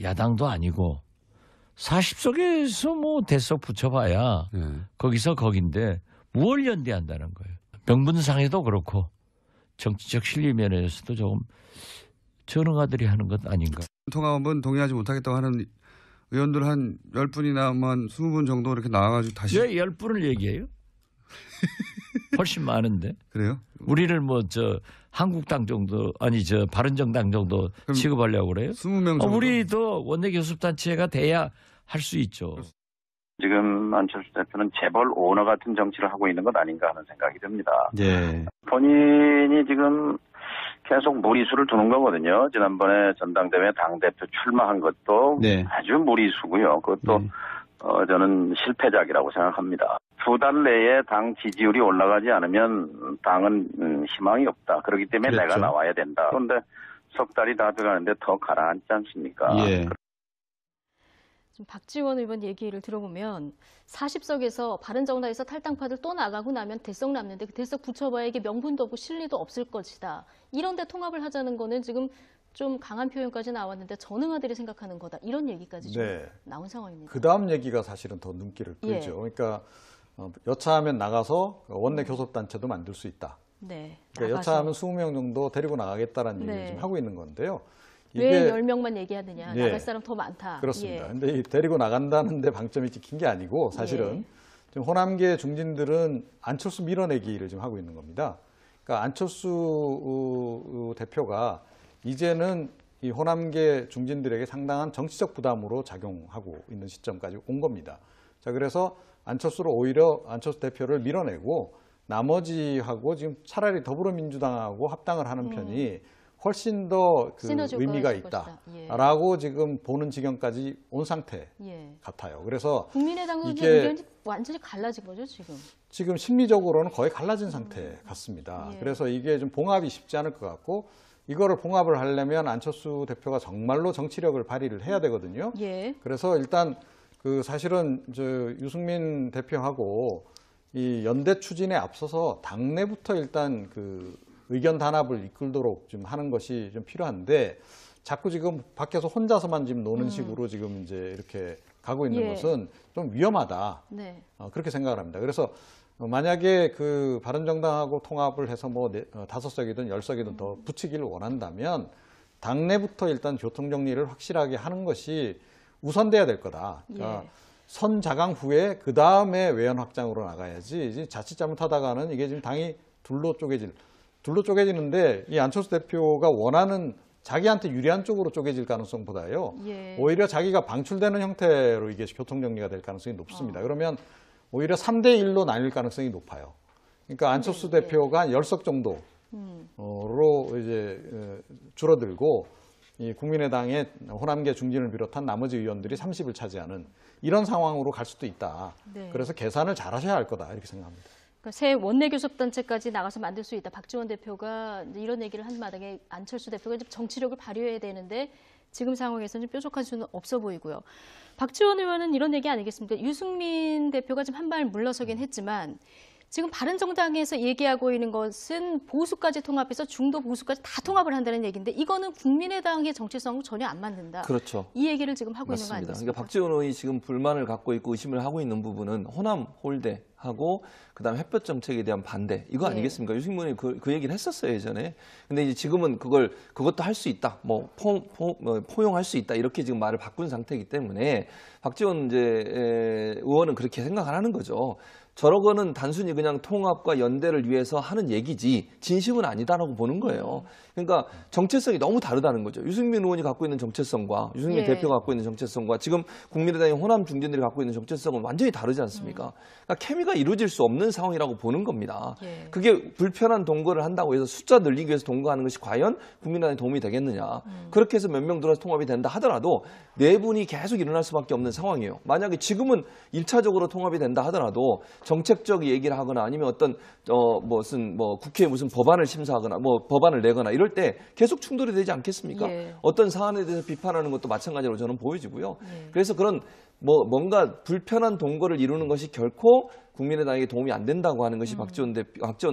야당도 아니고 40석에서 뭐 대석 붙여봐야 거기서 거긴데 뭘 연대한다는 거예요. 명분상에도 그렇고 정치적 실리 면에서도 조금 전응아들이 하는 것 아닌가. 통합은 동의하지 못하겠다고 하는 의원들 한 10분이나 한 20분 정도 이렇게 나와가지고 다시. 왜 10분을 얘기해요? 훨씬 많은데. 그래요? 우리를 뭐 한국당 정도 아니 바른정당 정도 취급하려고 그래요? 20명 정도. 우리도 원내교섭단체가 돼야 할 수 있죠. 지금 안철수 대표는 재벌 오너 같은 정치를 하고 있는 것 아닌가 하는 생각이 듭니다. 네. 본인이 지금 계속 무리수를 두는 거거든요. 지난번에 전당대회 당대표 출마한 것도 아주 무리수고요. 그것도 저는 실패작이라고 생각합니다. 2달 내에 당 지지율이 올라가지 않으면 당은 희망이 없다. 그렇기 때문에 내가 나와야 된다. 그런데 석 달이 다 들어가는데 더 가라앉지 않습니까? 지금 박지원 의원 얘기를 들어보면 40석에서 바른정당에서 탈당파들 또 나가고 나면 대석 남는데 그 대석 붙여봐야 이게 명분도 없고 실리도 없을 것이다. 이런데 통합을 하자는 거는 지금 좀 강한 표현까지 나왔는데 전응아들이 생각하는 거다. 이런 얘기까지 좀 나온 상황입니다. 그 다음 얘기가 사실은 더 눈길을 끌죠. 그러니까 여차하면 나가서 원내 교섭단체도 만들 수 있다. 그러니까 여차하면 20명 정도 데리고 나가겠다라는 얘기를 지금 하고 있는 건데요. 왜 10명만 얘기하느냐. 나갈 사람 더 많다. 그렇습니다. 근데 이 데리고 나간다는 데 방점이 찍힌 게 아니고 사실은 지금 호남계 중진들은 안철수 밀어내기를 지금 하고 있는 겁니다. 그러니까 안철수 대표가 이제는 이 호남계 중진들에게 상당한 정치적 부담으로 작용하고 있는 시점까지 온 겁니다. 자, 그래서 안철수 대표를 밀어내고 나머지하고 지금 차라리 더불어민주당하고 합당을 하는 편이 훨씬 더 의미가 있다라고 지금 보는 지경까지 온 상태 같아요. 그래서 국민의당은 의견이 완전히 갈라진 거죠, 지금? 지금 심리적으로는 거의 갈라진 상태 같습니다. 그래서 이게 좀 봉합이 쉽지 않을 것 같고 이거를 봉합을 하려면 안철수 대표가 정말로 정치력을 발휘를 해야 되거든요. 그래서 일단 사실은 유승민 대표하고 이 연대 추진에 앞서서 당내부터 일단 의견 단합을 이끌도록 좀 하는 것이 좀 필요한데 자꾸 지금 밖에서 혼자서만 지금 노는 식으로 지금 이제 이렇게 가고 있는 것은 좀 위험하다. 그렇게 생각을 합니다. 그래서 만약에 바른정당하고 통합을 해서 뭐 5석이든 10석이든 더 붙이기를 원한다면 당내부터 일단 교통정리를 확실하게 하는 것이 우선돼야 될 거다. 그러니까 선자강 후에 그 다음에 외연 확장으로 나가야지 이제 자칫 잘못하다가는 이게 지금 당이 둘로 쪼개지는데 이 안철수 대표가 원하는 자기한테 유리한 쪽으로 쪼개질 가능성보다요. 오히려 자기가 방출되는 형태로 이게 교통정리가 될 가능성이 높습니다. 그러면 오히려 3대1로 나뉠 가능성이 높아요. 그러니까 안철수 대표가 한 10석 정도로 이제 줄어들고 이 국민의당의 호남계 중진을 비롯한 나머지 의원들이 30을 차지하는 이런 상황으로 갈 수도 있다. 네. 그래서 계산을 잘 하셔야 할 거다 이렇게 생각합니다. 그러니까 새 원내교섭단체까지 나가서 만들 수 있다. 박지원 대표가 이런 얘기를 한 마당에 안철수 대표가 이제 정치력을 발휘해야 되는데 지금 상황에서는 뾰족한 수는 없어 보이고요. 박지원 의원은 이런 얘기 아니겠습니까? 유승민 대표가 지금 한 발 물러서긴 했지만 지금 바른정당에서 얘기하고 있는 것은 보수까지 통합해서 중도 보수까지 다 통합을 한다는 얘기인데 이거는 국민의당의 정체성하고 전혀 안 맞는다. 그렇죠. 이 얘기를 지금 하고 맞습니다. 있는 거 아니겠습니까? 그러니까 박지원 의원이 지금 불만을 갖고 있고 의심을 하고 있는 부분은 호남 홀대하고 그다음 햇볕 정책에 대한 반대 이거 아니겠습니까? 유승민 의원이 그 얘기를 했었어요 예전에. 근데 이제 지금은 그것도 할 수 있다, 뭐 포용할 수 있다 이렇게 지금 말을 바꾼 상태이기 때문에 박지원 의원은 그렇게 생각을 하는 거죠. 저러고는 단순히 그냥 통합과 연대를 위해서 하는 얘기지 진심은 아니다라고 보는 거예요. 그러니까 정체성이 너무 다르다는 거죠. 유승민 의원이 갖고 있는 정체성과 유승민 대표가 갖고 있는 정체성과 지금 국민의당의 호남 중진들이 갖고 있는 정체성은 완전히 다르지 않습니까? 그러니까 케미가 이루어질 수 없는 상황이라고 보는 겁니다. 그게 불편한 동거를 한다고 해서 숫자 늘리기 위해서 동거하는 것이 과연 국민의당에 도움이 되겠느냐. 그렇게 해서 몇 명 들어서 통합이 된다 하더라도 내분이 계속 일어날 수밖에 없는 상황이에요. 만약에 지금은 1차적으로 통합이 된다 하더라도 정책적 얘기를 하거나 아니면 어떤 국회에 무슨 법안을 심사하거나 법안을 내거나 이럴 때 계속 충돌이 되지 않겠습니까? 어떤 사안에 대해서 비판하는 것도 마찬가지로 저는 보여지고요. 그래서 그런 뭔가 불편한 동거를 이루는 것이 결코 국민의당에게 도움이 안 된다고 하는 것이 박지원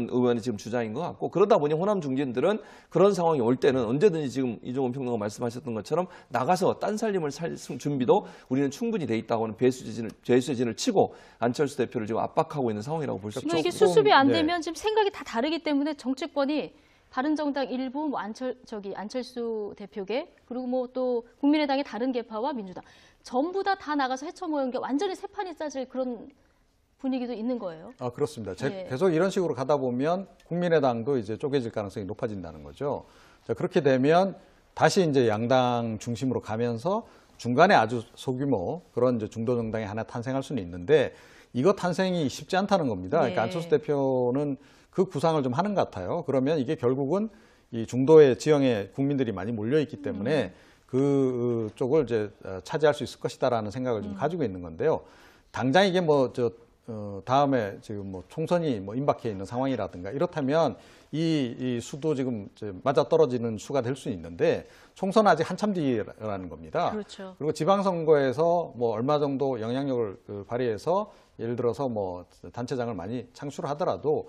의원의 지금 주장인 것 같고 그러다 보니 호남 중진들은 그런 상황이 올 때는 언제든지 지금 이종훈 평론가 말씀하셨던 것처럼 나가서 딴 살림을 살 준비도 우리는 충분히 돼 있다고 하는 배수진을 치고 안철수 대표를 지금 압박하고 있는 상황이라고 볼 수 있죠. 이게 수습이 안 되면 지금 생각이 다 다르기 때문에 정치권이 바른정당 일부, 안철수 대표계 그리고 또 국민의당의 다른 계파와 민주당 전부 다 나가서 헤쳐모은 게 완전히 새 판이 짜질 그런 분위기도 있는 거예요. 그렇습니다. 계속 이런 식으로 가다 보면 국민의당도 이제 쪼개질 가능성이 높아진다는 거죠. 자, 그렇게 되면 다시 이제 양당 중심으로 가면서 중간에 아주 소규모 그런 이제 중도 정당이 하나 탄생할 수는 있는데 이거 탄생이 쉽지 않다는 겁니다. 그러니까 안철수 대표는 그 구상을 좀 하는 것 같아요. 그러면 이게 결국은 이 중도의 지형에 국민들이 많이 몰려 있기 때문에 그 쪽을 이제 차지할 수 있을 것이다라는 생각을 좀 가지고 있는 건데요. 당장 이게 다음에 지금 총선이 임박해 있는 상황이라든가 이렇다면 이 수도 지금 맞아 떨어지는 수가 될 수 있는데 총선은 아직 한참 뒤라는 겁니다. 그렇죠. 그리고 지방선거에서 얼마 정도 영향력을 발휘해서 예를 들어서 단체장을 많이 창출하더라도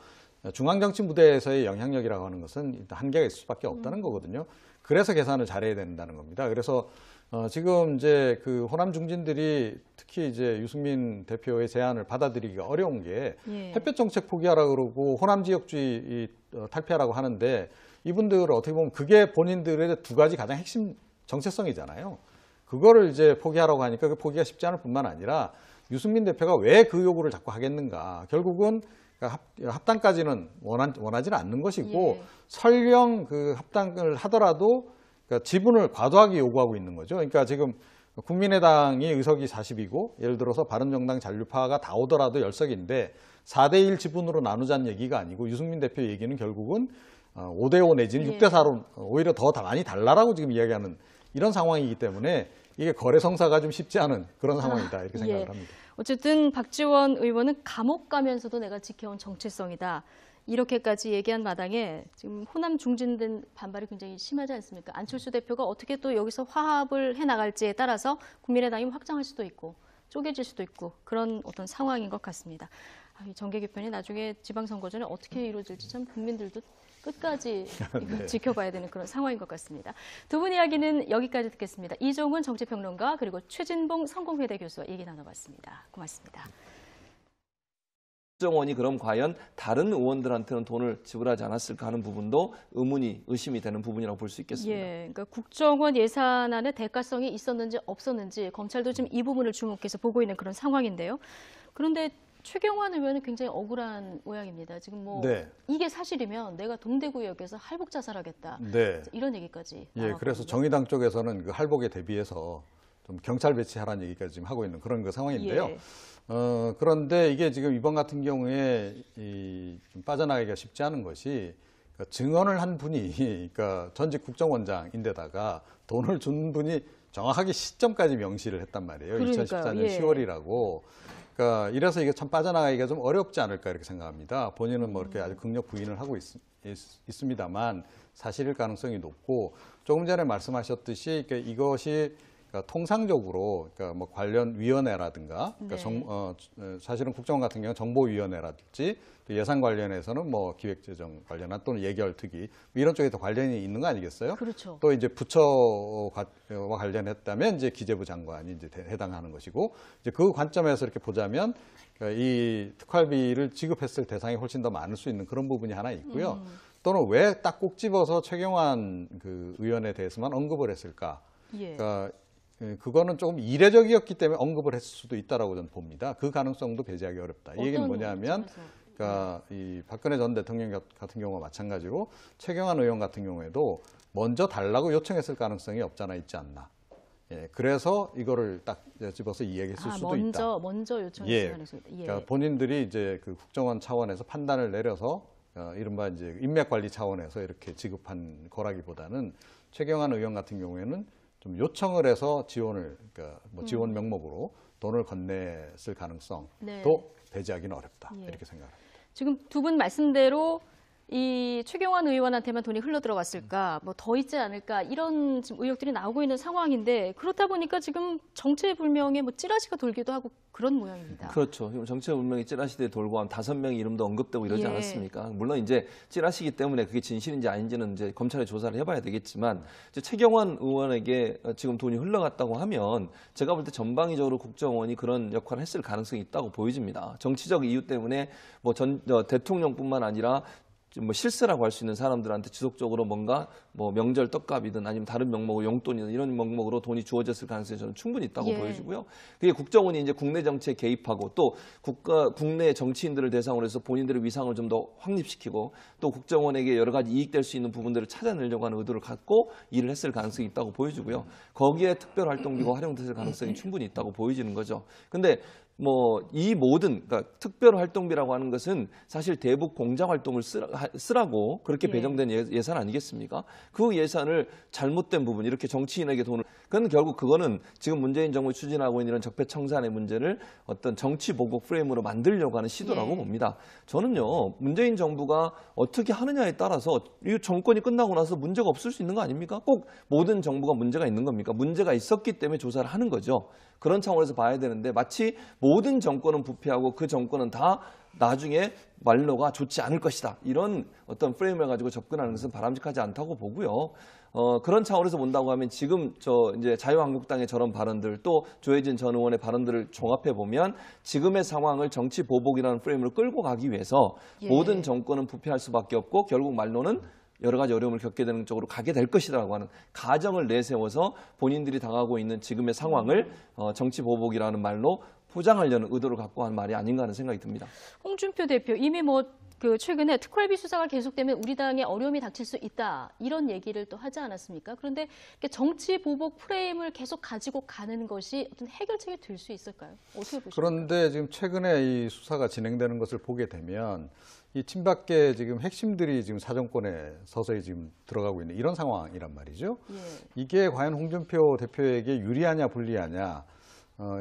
중앙정치 무대에서의 영향력이라고 하는 것은 일단 한계가 있을 수밖에 없다는 거거든요. 그래서 계산을 잘해야 된다는 겁니다. 그래서 지금 이제 그 호남 중진들이 특히 이제 유승민 대표의 제안을 받아들이기가 어려운 게 햇볕 정책 포기하라 그러고 호남 지역주의 탈피하라고 하는데 이분들은 어떻게 보면 그게 본인들의 두 가지 가장 핵심 정체성이잖아요. 그거를 이제 포기하라고 하니까 그 포기가 쉽지 않을 뿐만 아니라 유승민 대표가 왜 그 요구를 자꾸 하겠는가. 결국은 합당까지는 원하지는 않는 것이고 설령 그 합당을 하더라도 그러니까 지분을 과도하게 요구하고 있는 거죠. 그러니까 지금 국민의당이 의석이 40이고 예를 들어서 바른정당 잔류파가 다 오더라도 10석인데 4대1 지분으로 나누자는 얘기가 아니고 유승민 대표 얘기는 결국은 5대5 내지는 6대4로 오히려 더 많이 달라라고 지금 이야기하는 이런 상황이기 때문에 이게 거래 성사가 좀 쉽지 않은 그런 상황이다 이렇게 생각을 합니다. 어쨌든 박지원 의원은 감옥 가면서도 내가 지켜온 정체성이다. 이렇게까지 얘기한 마당에 지금 호남 중진된 반발이 굉장히 심하지 않습니까? 안철수 대표가 어떻게 또 여기서 화합을 해나갈지에 따라서 국민의당이 확장할 수도 있고 쪼개질 수도 있고 그런 어떤 상황인 것 같습니다. 이 정계 개편이 나중에 지방선거 전에 어떻게 이루어질지 참 국민들도 끝까지 지켜봐야 되는 그런 상황인 것 같습니다. 두 분 이야기는 여기까지 듣겠습니다. 이종훈 정치평론가 그리고 최진봉 성공회대 교수와 얘기 나눠봤습니다. 고맙습니다. 국정원이 그럼 과연 다른 의원들한테는 돈을 지불하지 않았을까 하는 부분도 의심이 되는 부분이라고 볼 수 있겠습니다. 그러니까 국정원 예산안의 대가성이 있었는지 없었는지 검찰도 지금 이 부분을 주목해서 보고 있는 그런 상황인데요. 그런데 최경환 의원은 굉장히 억울한 모양입니다. 지금 이게 사실이면 내가 동대구역에서 할복 자살하겠다. 이런 얘기까지. 그래서 정의당 쪽에서는 그 할복에 대비해서 좀 경찰 배치하라는 얘기까지 지금 하고 있는 그런 상황인데요. 그런데 이게 지금 이번 같은 경우에 좀 빠져나가기가 쉽지 않은 것이 그러니까 증언을 한 분이 그러니까 전직 국정원장인데다가 돈을 준 분이 정확하게 시점까지 명시를 했단 말이에요. 그러니까요. 2014년 예. 10월이라고. 그러니까 이래서 이게 참 빠져나가기가 좀 어렵지 않을까 이렇게 생각합니다. 본인은 뭐 이렇게 아주 극력 부인을 하고 있습니다만 사실일 가능성이 높고 조금 전에 말씀하셨듯이 그러니까 이것이 그러니까 통상적으로 그러니까 뭐 관련 위원회라든가 그러니까 사실은 국정원 같은 경우는 정보위원회라든지 또 예산 관련해서는 뭐 기획재정 관련한 또는 예결특위 이런 쪽에 더 관련이 있는 거 아니겠어요? 그렇죠. 또 이제 부처와 관련했다면 이제 기재부 장관이 이제 해당하는 것이고 이제 그 관점에서 이렇게 보자면 그러니까 이 특활비를 지급했을 대상이 훨씬 더 많을 수 있는 그런 부분이 하나 있고요. 또는 왜 딱 꼭 집어서 최경환 그 의원에 대해서만 언급을 했을까? 예. 그러니까 그거는 조금 이례적이었기 때문에 언급을 했을 수도 있다라고 저는 봅니다. 그 가능성도 배제하기 어렵다. 이 얘기는 뭐냐면, 그러니까 이 박근혜 전 대통령 같은 경우와 마찬가지로 최경환 의원 같은 경우에도 먼저 달라고 요청했을 가능성이 없잖아 있지 않나. 예, 그래서 이거를 딱 집어서 이야기했을 수도 있다. 먼저 요청했을 가능성이 있다. 예. 그러니까 본인들이 이제 그 국정원 차원에서 판단을 내려서 이른바 이제 인맥 관리 차원에서 이렇게 지급한 거라기보다는 최경환 의원 같은 경우에는 좀 요청을 해서 지원을, 그러니까 뭐 지원 명목으로 돈을 건넸을 가능성도 배제하기는 어렵다. 예. 이렇게 생각합니다. 지금 두 분 말씀대로 이 최경환 의원한테만 돈이 흘러 들어갔을까, 뭐 더 있지 않을까 이런 지금 의혹들이 나오고 있는 상황인데 그렇다 보니까 지금 정체불명의 뭐 찌라시가 돌기도 하고 그런 모양입니다. 그렇죠. 정체불명의 찌라시대 돌고 한 5명의 이름도 언급되고 이러지 예. 않았습니까? 물론 이제 찌라시기 때문에 그게 진실인지 아닌지는 이제 검찰에 조사를 해봐야 되겠지만 이제 최경환 의원에게 지금 돈이 흘러갔다고 하면 제가 볼 때 전방위적으로 국정원이 그런 역할을 했을 가능성이 있다고 보여집니다. 정치적 이유 때문에 뭐 대통령뿐만 아니라 뭐 실세라고 할 수 있는 사람들한테 지속적으로 뭔가 뭐 명절 떡값이든 아니면 다른 명목으로 용돈이든 이런 명목으로 돈이 주어졌을 가능성이 저는 충분히 있다고 보여지고요. 그게 국정원이 이제 국내 정치에 개입하고 또 국내 정치인들을 대상으로 해서 본인들의 위상을 좀 더 확립시키고 또 국정원에게 여러 가지 이익될 수 있는 부분들을 찾아내려고 하는 의도를 갖고 일을 했을 가능성이 있다고 보여지고요. 거기에 특별활동비가 활용됐을 가능성이 충분히 있다고 보여지는 거죠. 근데 뭐 이 모든 그러니까 특별활동비라고 하는 것은 사실 대북 공작활동을 쓰라고 그렇게 배정된 예산 아니겠습니까? 그 예산을 잘못된 부분 이렇게 정치인에게 돈을 그건 결국 그거는 지금 문재인 정부가 추진하고 있는 이런 적폐청산의 문제를 어떤 정치 보복 프레임으로 만들려고 하는 시도라고 봅니다. 저는요 문재인 정부가 어떻게 하느냐에 따라서 이 정권이 끝나고 나서 문제가 없을 수 있는 거 아닙니까? 꼭 모든 정부가 문제가 있는 겁니까? 문제가 있었기 때문에 조사를 하는 거죠. 그런 차원에서 봐야 되는데 마치 모든 정권은 부패하고 그 정권은 다 나중에 말로가 좋지 않을 것이다. 이런 어떤 프레임을 가지고 접근하는 것은 바람직하지 않다고 보고요. 그런 차원에서 본다고 하면 지금 이제 자유한국당의 저런 발언들 또 조혜진 전 의원의 발언들을 종합해 보면 지금의 상황을 정치 보복이라는 프레임으로 끌고 가기 위해서 모든 정권은 부패할 수밖에 없고 결국 말로는 여러 가지 어려움을 겪게 되는 쪽으로 가게 될 것이라고 하는 가정을 내세워서 본인들이 당하고 있는 지금의 상황을 정치 보복이라는 말로 포장하려는 의도를 갖고 한 말이 아닌가 하는 생각이 듭니다. 홍준표 대표 이미 최근에 특활비 수사가 계속되면 우리 당에 어려움이 닥칠 수 있다 이런 얘기를 또 하지 않았습니까? 그런데 정치 보복 프레임을 계속 가지고 가는 것이 어떤 해결책이 될 수 있을까요? 어떻게 보십니까? 그런데 지금 최근에 이 수사가 진행되는 것을 보게 되면 이 친박계 지금 핵심들이 지금 사정권에 서서히 지금 들어가고 있는 이런 상황이란 말이죠. 이게 과연 홍준표 대표에게 유리하냐 불리하냐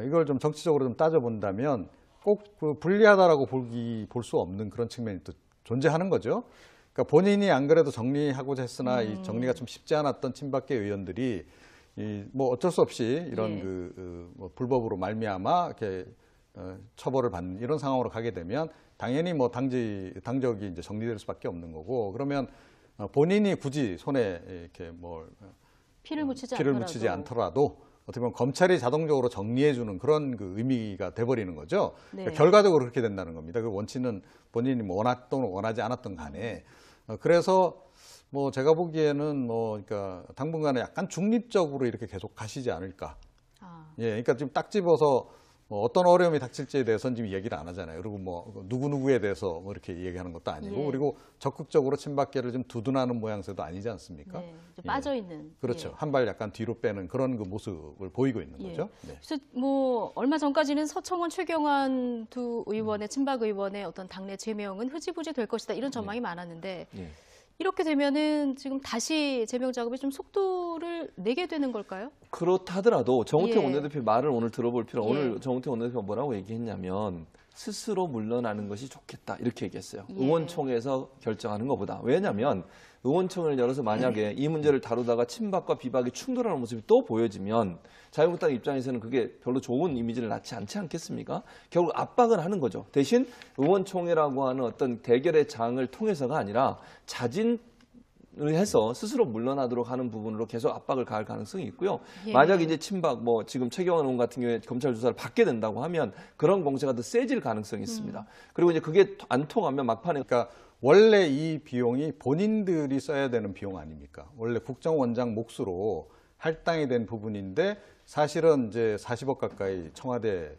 이걸 좀 정치적으로 좀 따져본다면 꼭 그 불리하다라고 볼 수 없는 그런 측면이 또 존재하는 거죠. 그러니까 본인이 안 그래도 정리하고자 했으나 이 정리가 좀 쉽지 않았던 친박계 의원들이 뭐 어쩔 수 없이 이런 뭐 불법으로 말미암아 이렇게 처벌을 받는 이런 상황으로 가게 되면 당연히 뭐 당적이 이제 정리될 수밖에 없는 거고 그러면 본인이 굳이 손에 이렇게 피를 묻히지 않더라도 어떻게 보면 검찰이 자동적으로 정리해주는 그런 그 의미가 돼버리는 거죠. 그러니까 네. 결과적으로 그렇게 된다는 겁니다. 그 원치는 본인이 뭐 원했던 원하지 않았던 간에 그래서 뭐 제가 보기에는 그러니까 당분간은 약간 중립적으로 이렇게 계속 가시지 않을까. 예, 그러니까 지금 딱 집어서 뭐 어떤 어려움이 닥칠지에 대해서는 지금 얘기를 안 하잖아요. 그리고 뭐 누구누구에 대해서 뭐 이렇게 얘기하는 것도 아니고 예. 그리고 적극적으로 친박계를 좀 두둔하는 모양새도 아니지 않습니까? 네, 빠져있는. 그렇죠. 예. 한 발 약간 뒤로 빼는 그런 그 모습을 보이고 있는 예. 거죠. 네. 그래서 뭐 얼마 전까지는 서청원, 최경환 두 의원의 친박 의원의 어떤 당내 제명은 흐지부지 될 것이다 이런 전망이 많았는데 예. 이렇게 되면은 지금 다시 제명 작업에 좀 속도를 내게 되는 걸까요? 그렇다 하더라도 정우택 예. 원내대표 말을 오늘 들어볼 필요. 예. 오늘 정우택 원내대표가 뭐라고 얘기했냐면 스스로 물러나는 것이 좋겠다 이렇게 얘기했어요. 예. 의원총회에서 결정하는 것보다. 왜냐하면 의원총회를 열어서 만약에 이 문제를 다루다가 친박과 비박이 충돌하는 모습이 또 보여지면 자유한국당 입장에서는 그게 별로 좋은 이미지를 낳지 않지 않겠습니까? 결국 압박을 하는 거죠. 대신 의원총회라고 하는 어떤 대결의 장을 통해서가 아니라 자진을 해서 스스로 물러나도록 하는 부분으로 계속 압박을 가할 가능성이 있고요. 예. 만약에 이제 친박 뭐 지금 최경환 의원 같은 경우에 검찰 조사를 받게 된다고 하면 그런 공세가 더 세질 가능성이 있습니다. 그리고 이제 그게 안 통하면 막판에 그러니까 원래 이 비용이 본인들이 써야 되는 비용 아닙니까? 원래 국정원장 몫으로 할당이 된 부분인데 사실은 이제 40억 가까이 청와대에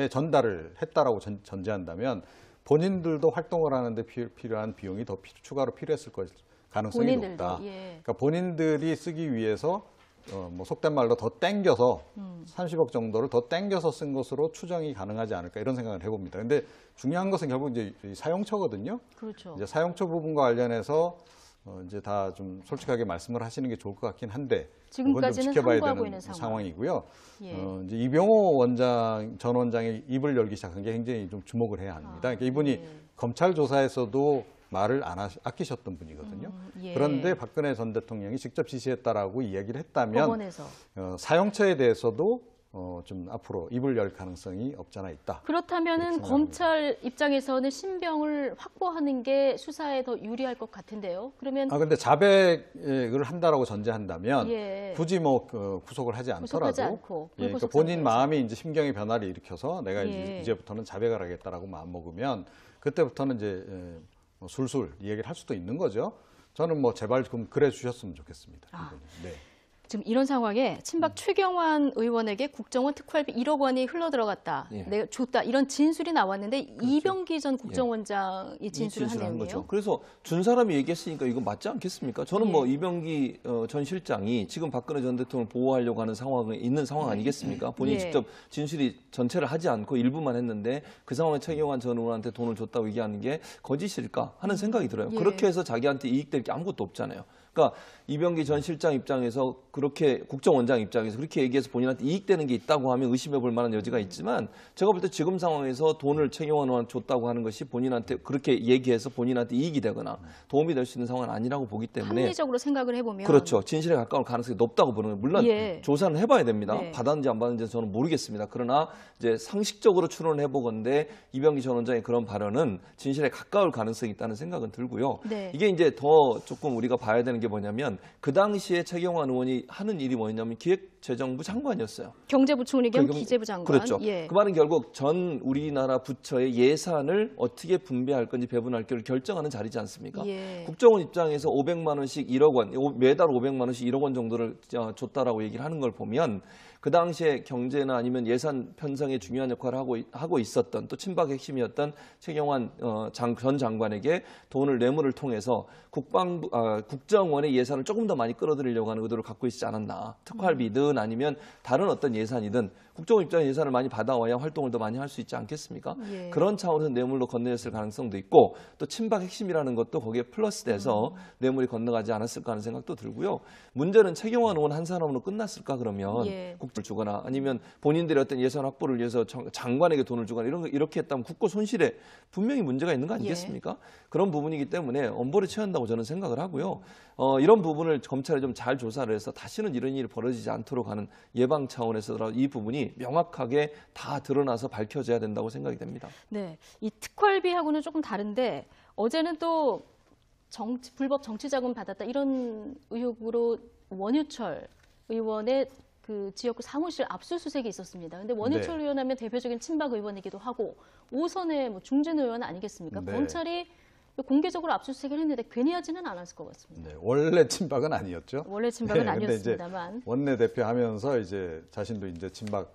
전달을 했다라고 전제한다면 본인들도 활동을 하는데 필요한 비용이 더 추가로 필요했을 가능성이 본인들도, 높다. 예. 그러니까 본인들이 쓰기 위해서 뭐 속된 말로 더 땡겨서 30억 정도를 더 땡겨서 쓴 것으로 추정이 가능하지 않을까 이런 생각을 해봅니다. 근데 중요한 것은 결국 이제 사용처거든요. 그렇죠. 이제 사용처 부분과 관련해서 이제 다 좀 솔직하게 말씀을 하시는 게 좋을 것 같긴 한데 지금까지는 그건 좀 지켜봐야 항거하고 되는 있는 상황이고요. 예. 이제 이병호 전 원장이 입을 열기 시작한 게 굉장히 좀 주목을 해야 합니다. 그러니까 이분이 예. 검찰 조사에서도 말을 안 아끼셨던 분이거든요. 예. 그런데 박근혜 전 대통령이 직접 지시했다라고 이야기를 했다면 법원에서. 사용처에 대해서도 좀 앞으로 입을 열 가능성이 없잖아 있다. 그렇다면은 검찰 입장에서는 신병을 확보하는 게 수사에 더 유리할 것 같은데요. 그러면 근데 자백을 한다라고 전제한다면 예. 굳이 뭐 구속을 하지 구속하지 않더라도 않고 그러니까 불구속 본인 상태에서. 마음이 이제 심경의 변화를 일으켜서 내가 예. 이제부터는 자백을 하겠다라고 마음 먹으면 그때부터는 이제 술술 얘기를 할 수도 있는 거죠. 저는 뭐 제발 좀 그래 주셨으면 좋겠습니다. 네. 지금 이런 상황에 친박 최경환 의원에게 국정원 특활비 1억 원이 흘러들어갔다. 예. 내가 줬다. 이런 진술이 나왔는데 이병기 전 국정원장이 진술을 한 내용이에요. 거죠. 그래서 준 사람이 얘기했으니까 이거 맞지 않겠습니까? 저는 뭐 이병기 전 실장이 지금 박근혜 전 대통령을 보호하려고 하는 상황에 있는 상황 아니겠습니까? 본인이 예. 직접 진술이 전체를 하지 않고 일부만 했는데 그 상황에 최경환 전 의원한테 돈을 줬다고 얘기하는 게 거짓일까 하는 생각이 들어요. 예. 그렇게 해서 자기한테 이익될 게 아무것도 없잖아요. 그러니까 이병기 전 실장 입장에서 그렇게 국정원장 입장에서 그렇게 얘기해서 본인한테 이익되는 게 있다고 하면 의심해 볼 만한 여지가 있지만 제가 볼 때 지금 상황에서 돈을 최경환 의원한테 줬다고 하는 것이 본인한테 그렇게 얘기해서 본인한테 이익이 되거나 도움이 될 수 있는 상황은 아니라고 보기 때문에 합리적으로 생각을 해보면 그렇죠. 진실에 가까울 가능성이 높다고 보는 거예요. 물론 예. 조사는 해봐야 됩니다. 네. 받았는지 안 받았는지 저는 모르겠습니다. 그러나 이제 상식적으로 추론을 해보건대 이병기 전 원장의 그런 발언은 진실에 가까울 가능성이 있다는 생각은 들고요. 네. 이게 이제 더 조금 우리가 봐야 되는 게 뭐냐면 그 당시에 최경환 의원이 하는 일이 뭐였냐면 기획재정부 장관이었어요. 경제부총리 겸 그럼- 기재부 장관. 그렇죠. 예. 그 말은 결국 전 우리나라 부처의 예산을 어떻게 분배할 건지 배분할 건지 결정하는 자리지 않습니까? 예. 국정원 입장에서 500만 원씩 1억 원, 매달 500만 원씩 1억 원 정도를 줬다라고 얘기를 하는 걸 보면 그 당시에 경제나 아니면 예산 편성에 중요한 역할을 하고 있었던 또 친박 핵심이었던 최경환 전 장관에게 돈을 뇌물을 통해서 국정원의 예산을 조금 더 많이 끌어들이려고 하는 의도를 갖고 있지 않았나. 특활비든 아니면 다른 어떤 예산이든 국정원 입장에 예산을 많이 받아와야 활동을 더 많이 할 수 있지 않겠습니까? 예. 그런 차원에서 뇌물로 건네졌을 가능성도 있고 또 친박 핵심이라는 것도 거기에 플러스돼서 뇌물이 건너가지 않았을까 하는 생각도 들고요. 문제는 최경환 의원 한 사람으로 끝났을까 그러면 예. 국을 주거나 아니면 본인들의 어떤 예산 확보를 위해서 장관에게 돈을 주거나 이렇게 했다면 국고 손실에 분명히 문제가 있는 거 아니겠습니까? 그런 부분이기 때문에 엄벌에 처한다고 저는 생각을 하고요. 이런 부분을 검찰이 좀 잘 조사를 해서 다시는 이런 일이 벌어지지 않도록 하는 예방 차원에서 이 부분이 명확하게 다 드러나서 밝혀져야 된다고 생각이 됩니다. 네, 이 특활비하고는 조금 다른데 어제는 또 불법 정치자금 받았다 이런 의혹으로 원유철 의원의 그 지역구 사무실 압수수색이 있었습니다. 근데 원유철 네. 의원 하면 대표적인 친박 의원이기도 하고 5선의 중진 의원 아니겠습니까? 네. 검찰이 공개적으로 압수수색을 했는데 괜히 하지는 않았을 것 같습니다. 네, 원래 친박은 아니었죠. 원래 친박은 네, 아니었습니다만. 원내대표 하면서 이제 자신도 이제 친박이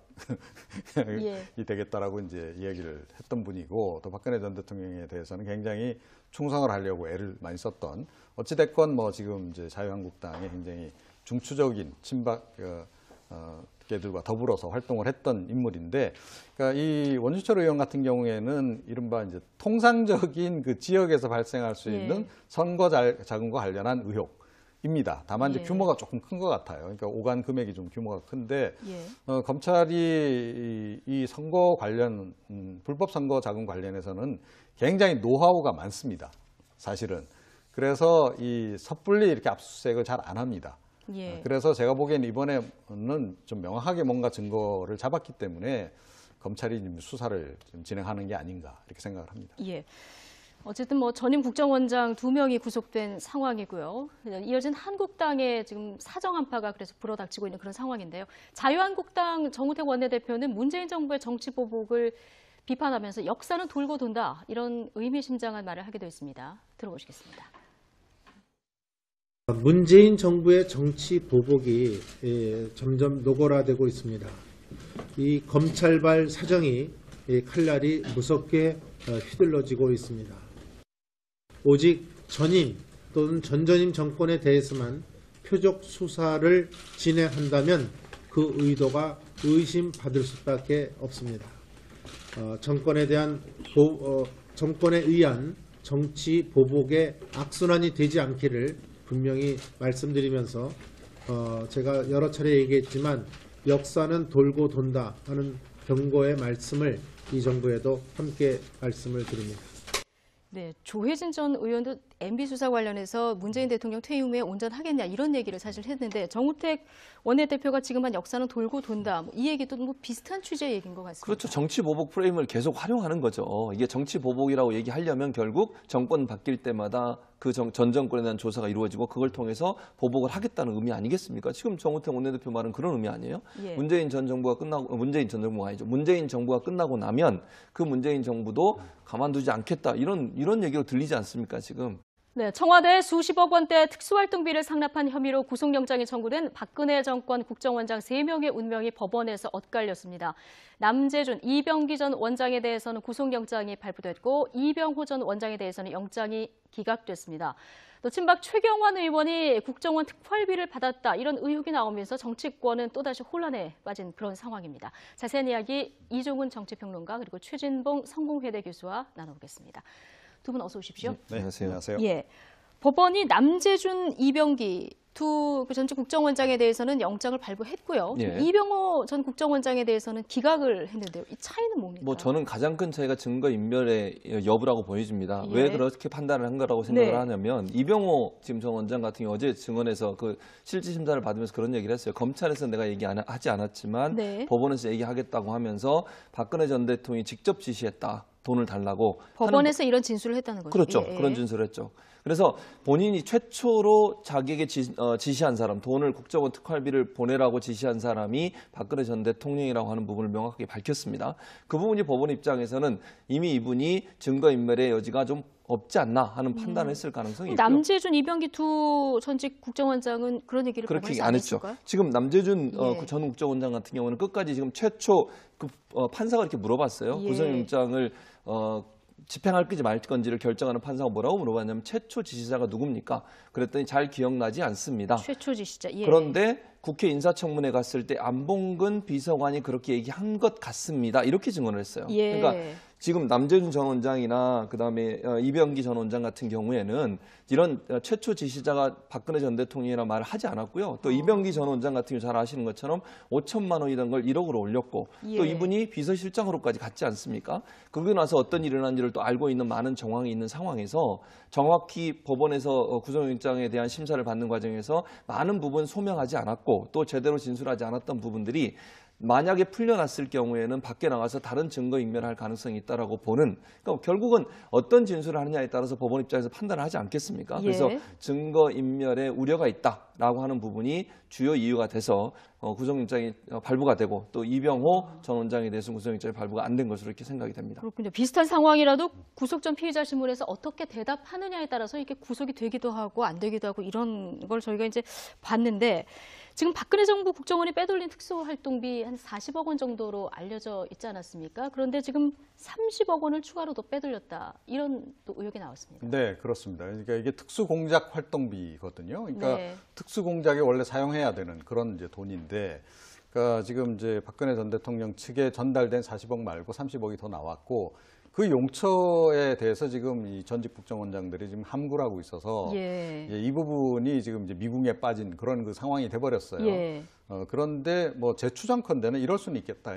예. 되겠다라고 이제 이야기를 했던 분이고, 또 박근혜 전 대통령에 대해서는 굉장히 충성을 하려고 애를 많이 썼던, 어찌됐건 뭐 지금 이제 자유한국당에 굉장히 중추적인 친박 계들과 더불어서 활동을 했던 인물인데, 그러니까 이 원주철 의원 같은 경우에는 이른바 이제 통상적인 그 지역에서 발생할 수 있는 선거 자금과 관련한 의혹입니다. 다만 이제 규모가 조금 큰 것 같아요. 그러니까 오간 금액이 좀 규모가 큰데, 검찰이 이 선거 관련 불법 선거 자금 관련해서는 굉장히 노하우가 많습니다. 사실은. 그래서 이 섣불리 이렇게 압수수색을 잘 안 합니다. 그래서 제가 보기엔 이번에는 좀 명확하게 뭔가 증거를 잡았기 때문에 검찰이 지금 수사를 좀 진행하는 게 아닌가 이렇게 생각을 합니다. 예. 어쨌든 뭐 전임 국정원장 2명이 구속된 상황이고요. 이어진 한국당의 지금 사정 한파가 그래서 불어닥치고 있는 그런 상황인데요. 자유한국당 정우택 원내대표는 문재인 정부의 정치 보복을 비판하면서 역사는 돌고 돈다, 이런 의미심장한 말을 하기도 했습니다. 들어보시겠습니다. 문재인 정부의 정치 보복이 점점 노골화되고 있습니다. 이 검찰발 사정이 칼날이 무섭게 휘둘러지고 있습니다. 오직 전임 또는 전전임 정권에 대해서만 표적 수사를 진행한다면 그 의도가 의심받을 수밖에 없습니다. 정권에 의한 정치 보복의 악순환이 되지 않기를 분명히 말씀드리면서 제가 여러 차례 얘기했지만 역사는 돌고 돈다 하는 경고의 말씀을 이 정부에도 함께 말씀을 드립니다. 네, 조혜진 전 의원도 MB 수사 관련해서 문재인 대통령 퇴임 후에 온전하겠냐 이런 얘기를 사실 했는데, 정우택 원내대표가 지금 한 역사는 돌고 돈다, 이 얘기도 뭐 비슷한 취지의 얘기인 것 같습니다. 그렇죠. 정치 보복 프레임을 계속 활용하는 거죠. 이게 정치 보복이라고 얘기하려면 결국 정권 바뀔 때마다 그 전 정권에 대한 조사가 이루어지고 그걸 통해서 보복을 하겠다는 의미 아니겠습니까? 지금 정우택 원내대표 말은 그런 의미 아니에요? 문재인 전 정부가 끝나고 나면 그 문재인 정부도 가만두지 않겠다, 이런 얘기로 들리지 않습니까, 지금? 네, 청와대 수십억 원대 특수활동비를 상납한 혐의로 구속영장이 청구된 박근혜 정권 국정원장 3명의 운명이 법원에서 엇갈렸습니다. 남재준, 이병기 전 원장에 대해서는 구속영장이 발부됐고, 이병호 전 원장에 대해서는 영장이 기각됐습니다. 또 친박 최경환 의원이 국정원 특활비를 받았다, 이런 의혹이 나오면서 정치권은 또다시 혼란에 빠진 그런 상황입니다. 자세한 이야기 이종훈 정치평론가 그리고 최진봉 성공회대 교수와 나눠보겠습니다. 두 분 어서 오십시오. 네, 안녕하세요. 예, 법원이 남재준, 이병기 두 전직 국정원장에 대해서는 영장을 발부했고요. 이병호 전 국정원장에 대해서는 기각을 했는데요. 이 차이는 뭡니까? 뭐 저는 가장 큰 차이가 증거인멸의 여부라고 보여집니다. 왜 그렇게 판단을 한 거라고 생각을 하냐면, 이병호 지금 전 원장 같은 경우 어제 증언에서 그 실질 심사를 받으면서 그런 얘기를 했어요. 검찰에서 내가 하지 않았지만 법원에서 얘기하겠다고 하면서 박근혜 전 대통령이 직접 지시했다, 돈을 달라고. 법원에서 이런 진술을 했다는 거죠. 그렇죠. 그런 진술을 했죠. 그래서 본인이 최초로 자기에게 지시한 사람, 돈을 국정원 특활비를 보내라고 지시한 사람이 박근혜 전 대통령이라고 하는 부분을 명확하게 밝혔습니다. 그 부분이 법원 입장에서는 이미 이분이 증거인멸의 여지가 좀 없지 않나 하는 판단을 했을 가능성이 있고요. 남재준, 이병기 두 전직 국정원장은 그런 얘기를 그렇게 안 했죠. 했을까요? 지금 남재준 전 국정원장 같은 경우는 끝까지 지금 최초 판사가 이렇게 물어봤어요. 구속영장을 집행할 건지 말 건지를 결정하는 판사가 뭐라고 물어봤냐면, 최초 지시자가 누굽니까? 그랬더니 잘 기억나지 않습니다. 최초 지시자. 그런데 국회 인사청문회 갔을 때 안봉근 비서관이 그렇게 얘기한 것 같습니다, 이렇게 증언을 했어요. 그러니까 지금 남재준 전 원장이나 그다음에 이병기 전 원장 같은 경우에는 이런 최초 지시자가 박근혜 전 대통령이라는 말을 하지 않았고요. 또 이병기 전 원장 같은 경우 잘 아시는 것처럼 5천만 원이던 걸 1억으로 올렸고, 또 이분이 비서실장으로까지 갔지 않습니까? 그러고 나서 어떤 일이 일어난지를 또 알고 있는 많은 정황이 있는 상황에서 정확히 법원에서 구속영장에 대한 심사를 받는 과정에서 많은 부분 소명하지 않았고, 또 제대로 진술하지 않았던 부분들이 만약에 풀려났을 경우에는 밖에 나가서 다른 증거 인멸할 가능성이 있다라고 보는, 그러니까 결국은 어떤 진술을 하느냐에 따라서 법원 입장에서 판단을 하지 않겠습니까? 예. 그래서 증거 인멸에 우려가 있다라고 하는 부분이 주요 이유가 돼서 구속영장이 발부가 되고 또 이병호 전 원장에 대해서 구속영장이 발부가 안 된 것으로 이렇게 생각이 됩니다. 그렇군요. 비슷한 상황이라도 구속 전 피의자 신문에서 어떻게 대답하느냐에 따라서 이렇게 구속이 되기도 하고 안 되기도 하고 이런 걸 저희가 이제 봤는데 지금 박근혜 정부 국정원이 빼돌린 특수활동비 한 40억 원 정도로 알려져 있지 않았습니까? 그런데 지금 30억 원을 추가로 더 빼돌렸다. 이런 또 의혹이 나왔습니다. 네, 그렇습니다. 그러니까 이게 특수공작 활동비거든요. 그러니까 네. 특수공작에 원래 사용해야 되는 그런 이제 돈인데, 그러니까 지금 이제 박근혜 전 대통령 측에 전달된 40억 말고 30억이 더 나왔고, 그 용처에 대해서 지금 이 전직 국정원장들이 지금 함구를 하고 있어서 예. 이 부분이 지금 이제 미궁에 빠진 그런 그 상황이 돼버렸어요. 예. 그런데 뭐 제 추정컨대는 이럴 수는 있겠다.